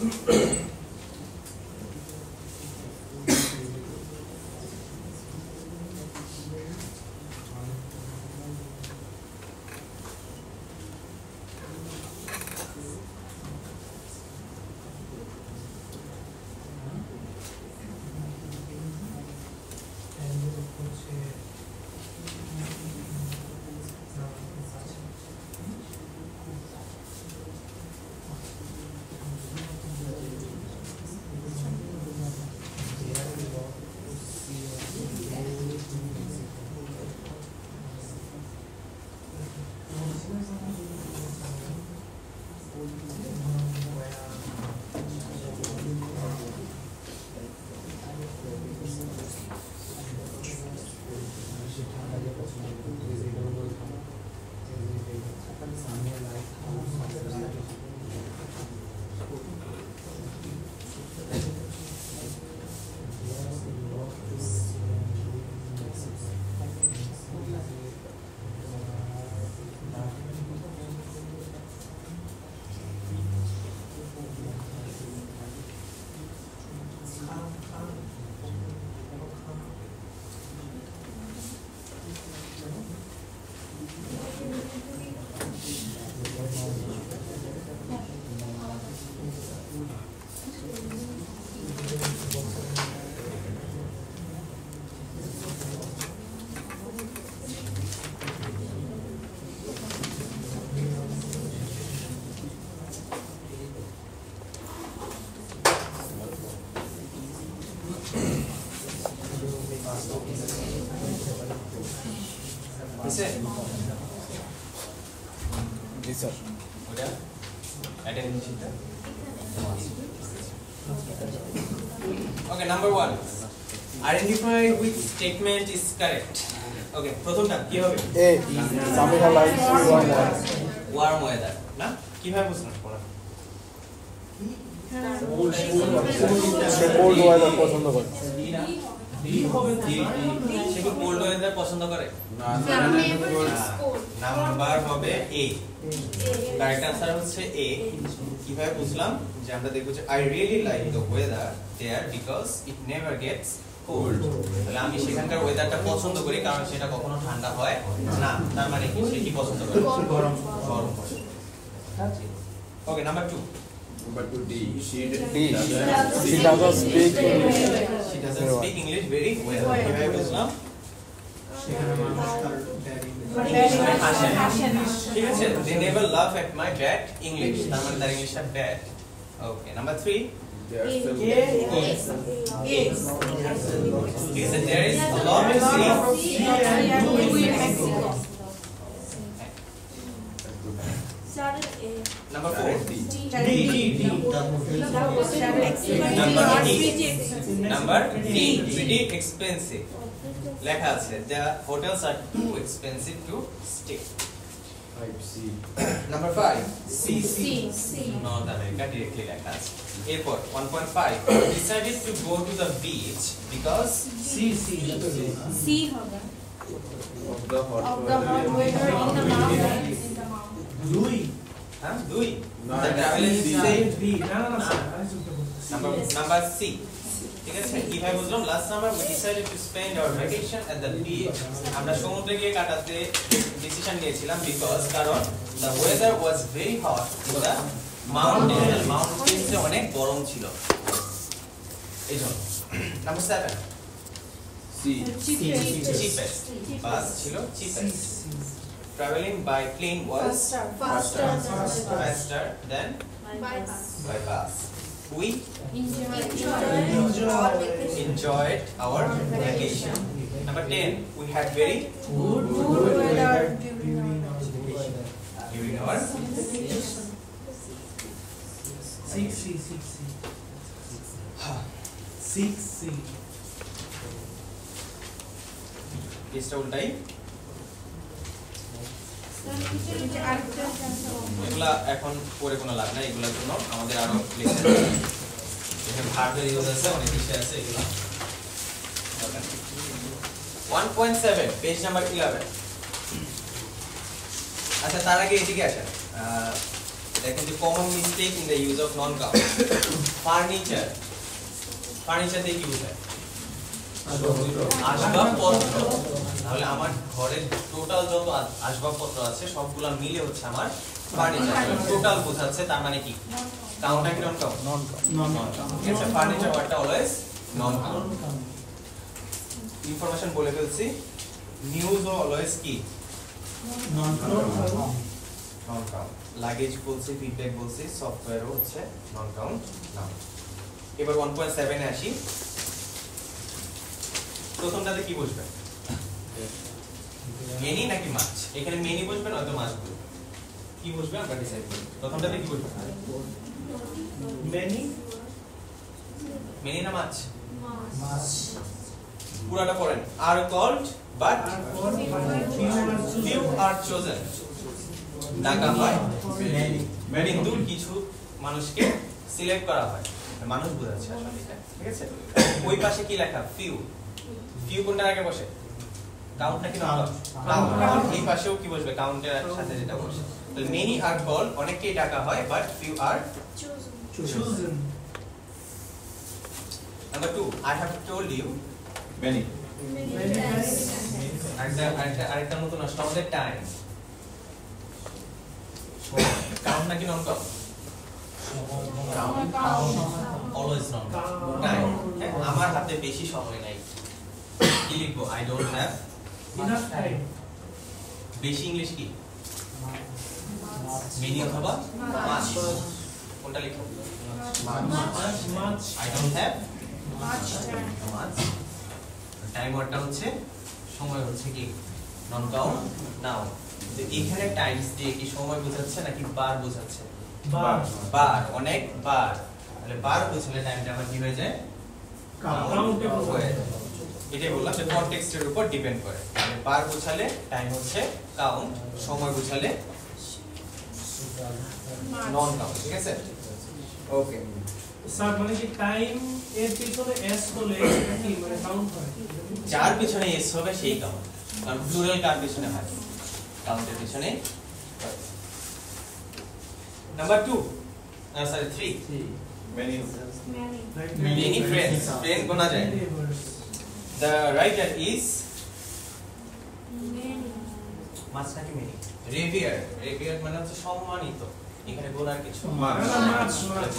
জি স্যার ওটা attendance শিটটা Okay, number 1. Identify which statement is correct. Okay, প্রথমটা কি হবে? এ সামিরা লাইক ওয়ার্ম ওয়েদার না কিভাবে বুঝলেন পড়া? সে কোল্ড ওয়েদার পছন্দ করে সে কি কোল্ড ওয়েদার পছন্দ করে? নাম্বার হবে এ। কারেক্ট आंसर হচ্ছে এ। কিভাবে বুঝলাম? যে আমরা দেখব যে I really like the weather there because it never gets cold. তাহলে আমি সেখানকার ওয়েদারটা পছন্দ করি কারণ সেটা কখনো ঠান্ডা হয় না। তার মানে কি সে কি পছন্দ করে? গরম গরম পছন্দ। ওকে, number 2. Number 2 D. She doesn't speak She doesn't speak English very well. কিভাবে বুঝলাম? ঠিক আছে, they never laugh at my bad English. তার মানে তার ইংলিশটা bad. Okay, number 3. There are some He said there is a lot to see. Number 4. Number D. Pretty expensive. লেখা আছে the hotels are too expensive to stay. 5C. Number 5. North America directly লেখা আছে। এরপর 1.5. Decided to go to the beach because C হবে Of the hot Of the hot weather in the mountains. হ্যাঁ 2 No, the travel is C. safe. না Number C. ঠিক আছে, কিভাবে বুঝলাম? Last summer we decided to spend our vacation at the beach. আমরা সমুদ্রে গিয়ে কাটাতে ডিসিশন নিয়েছিলাম because কারণ the weather was very hot in the mountains. মাউন্টেন্সে অনেক গরম ছিল। এইজন্য। Number 7. C. Cheapest. বাস ছিল cheapest. Traveling by plane was faster than by bus. We enjoyed our vacation. Number 10. We had very Good weather during our পেজটা উল্টাই। এগুলা এখন পরে কোনো লাভ নাই, এগুলোর জন্য আমাদের আরো লেকচার আছে, এখানে ভার্বের ইউজ আছে, অনেক বিষয় আছে, এগুলো 1.7 পেজ নাম্বার 11। আচ্ছা, তার আগে এদিকে আসেন। দেখেন যে common mistake in the use of non count. Furniture, furniture দিয়ে কি বোঝায়? আসবাবপত্র। তাহলে আমার ঘরের টোটাল যত আসবাবপত্র আছে সবগুলা মিলে হচ্ছে আমার ফার্নিচার। টোটাল বোঝাচ্ছে, তার মানে কি কাউন্ট নাকি নন কাউন্ট? Non count. ঠিক আছে, ফার্নিচার ওয়ার্ডটা অলওয়েজ নন কাউন্ট। ইনফরমেশন বলে ফেলছি। নিউজও অলওয়েজ কি non count. Non count. Luggage বলছি, ফিডব্যাক বলছি, সফটওয়্যারও হচ্ছে নন কাউন্ট নাম। এবার 1.7 এ আসি। প্রথমটাতে কি বসবে? মেনি নাকি মাছ? এখানে মেনি বসবে নয়তো মাছ বসবে। কি বসবে আমরা ডিসাইড করি। প্রথমটাতে কি বসবে? মেনি, মেনি না মাছ? মাছ। পুরাটা পড়েন। Are called but few are chosen. ডাকা হয় মেনি, কিন্তু কিছু মানুষকে সিলেক্ট করা হয়। মানুষ বোঝাচ্ছে আসলে এটা, ঠিক আছে? ওই পাশে কি লেখা? ফিউ। ফিউ কোনটার আগে বসে? কাউন্ট নাকি নন কাউন্ট? এই পাশেও কি বসবে? কাউন্টের সাথে যেটা বসে। তো মেনি আর কল অনেককেই ডাকা হয়, but few are chosen. Number 2, I have told you many. আরেকটা নতুন আসলো আমাদের টাইম। কাউন্ট নাকি non count? Always non time. আমার হাতে বেশি সময় নাই। কি লিখবো? I don't have enough time। বেশি ইংলিশ কি? মেনি অথবা মাছ। কোনটা লিখবো? much। I don't have much। Time ওয়ার্ডটা হচ্ছে, সময় হচ্ছে কি নন কাউন্ট নাউন। তো এখানে টাইমস দিয়ে কি সময় বোঝাচ্ছে নাকি বার বোঝাচ্ছে? বার, অনেক বার। তাহলে বার বোঝালে টাইমটা আবার কি হয়ে যায়? কাউন্টেবল হয়ে যায়। এটাই বললাম যে কনটেক্সটের উপর ডিপেন্ড করে। মানে বার বোঝালে টাইম হচ্ছে কাউন্ট, সময় বোঝালে নন কাউন্ট। ঠিক আছে, ওকে। স্যার মানে কি টাইম এর পিছনে এস হলে এটা কি মানে কাউন্ট হয়? যার পিছনে এস হবে সেই কাউন্ট। কারণ প্লুরাল কার পিছনে হয়? কাউন্টের পিছনে। Number 2, sorry 3, Many. many friends। Friend গোনা যায়। The writer is মাছ নাকি মেনি? রেভিয়ার্ড। রেভিয়ার্ড মানে হচ্ছে সম্মানিত। এখানে গোনার কিছু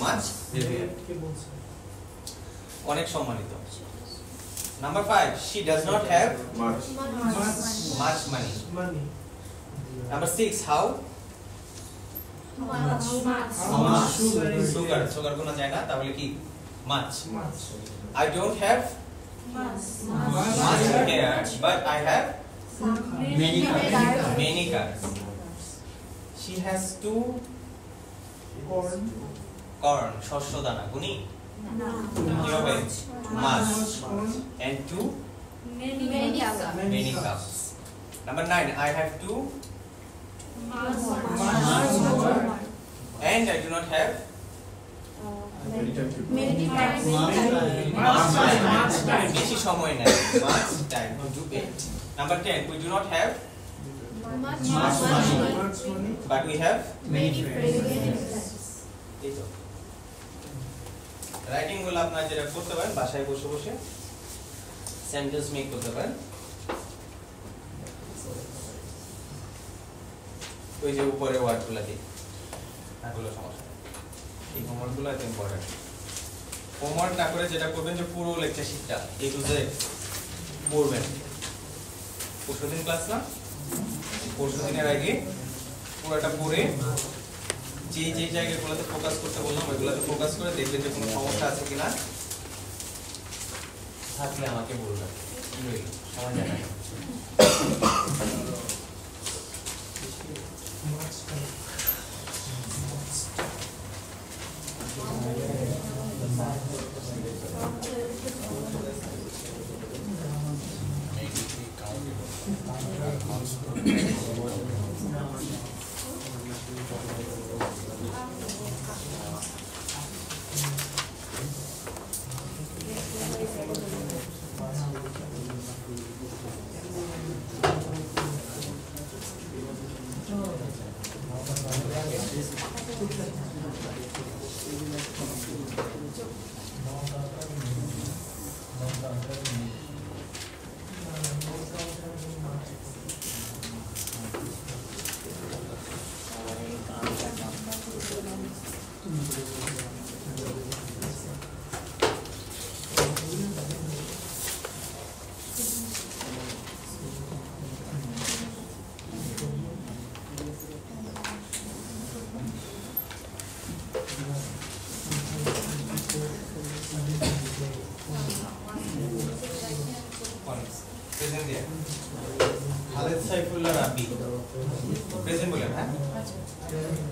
মাছ রেভিয়ার্ড, কে বলছে? অনেক সম্মানিত। Number 5, she does not have Much. much money। Money. Number 6, how sugar। sugar গোনা যায় না, তাহলে কি মাছ। I don't have much hair, but I have many cars। She has 2 corn, শস্য দানা। গুনি কি হবে? মাছ। And 2 many cups। Number 9, I have 2 and I do not have much time। বেশি সময় নেই। much time to wait। Number 10, we do not have much money। but we have এই তো। রাইটিং গুলো আপনারা যেটা করতে পারেন বাসায় বসে বসে সেন্টেন্স মেক করতে পারেন। ওই যে উপরে ওয়ার্ডগুলো দিই, এগুলো সমস্যা নেই। এই হোমওয়ার্কগুলো এত ইম্পর্টেন্ট। হোমওয়ার্ক না করে যেটা করবেন যে পুরো লেকচার শিটটা এই বুঝে পড়বেন। পরশুদিন ক্লাস না, পরশুদিনের আগে পুরোটা পড়ে যে যে জায়গাগুলোতে ফোকাস করতে বললাম ওইগুলোতে ফোকাস করে দেখবেন যে কোনো সমস্যা আছে কিনা, থাকলে আমাকে বলবেন। কি রইল সময় জানা আব্দুল্লাহ রাব্বি প্রেজেন্ট বলেন হ্যাঁ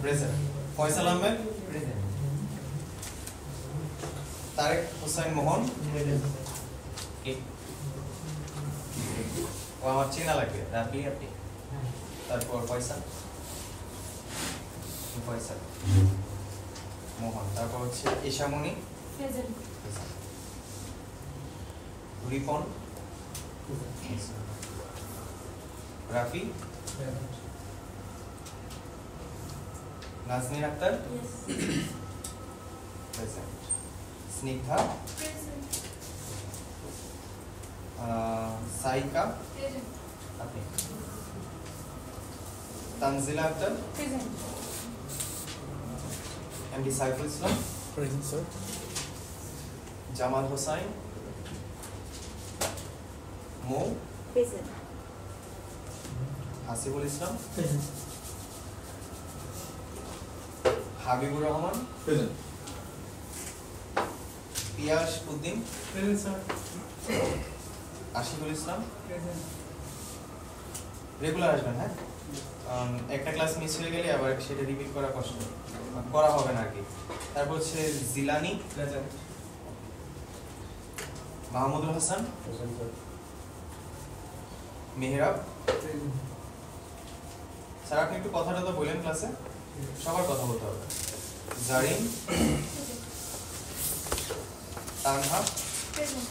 প্রেজেন্ট ফয়সাল আহমেদ প্রেজেন্ট তারেক হোসেন মোহন কে ও আমার চেনা লাগবে রাব্বি আপনি তারপর ফয়সাল ফয়সাল মোহন তারপর হচ্ছে Ishamoni present Ripon Rafi Nazneen Akter yes present Snigdha present Saika present আপনি Tanjila Akter present MD Saiful Islam present sir Jamal Hossain Mou present Hasibul Islam Habibur Rahman present Piyas Uddin present sir Ashikul Islam present regular আসবেন হ্যাঁ একটা ক্লাস মিস হয়ে গেলে আবার সেটা রিপিট করা কষ্ট করা হবে না আর কি তারপর হচ্ছে Jilani present Mahmudul Hasan present sir Mehrab sir আপনি একটু কথাটা তো বলেন ক্লাসে সবার কথা বলতে হবে জারিন তানহা প্রেজেন্ট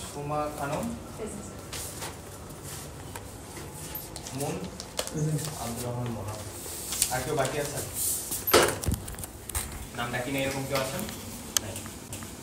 সুমা খানম প্রেজেন্ট মুন আব্দুর রহমান মোহাম্মদ আর কেউ বাকি আছে নামটা কি নেই এরকম কেউ আছেন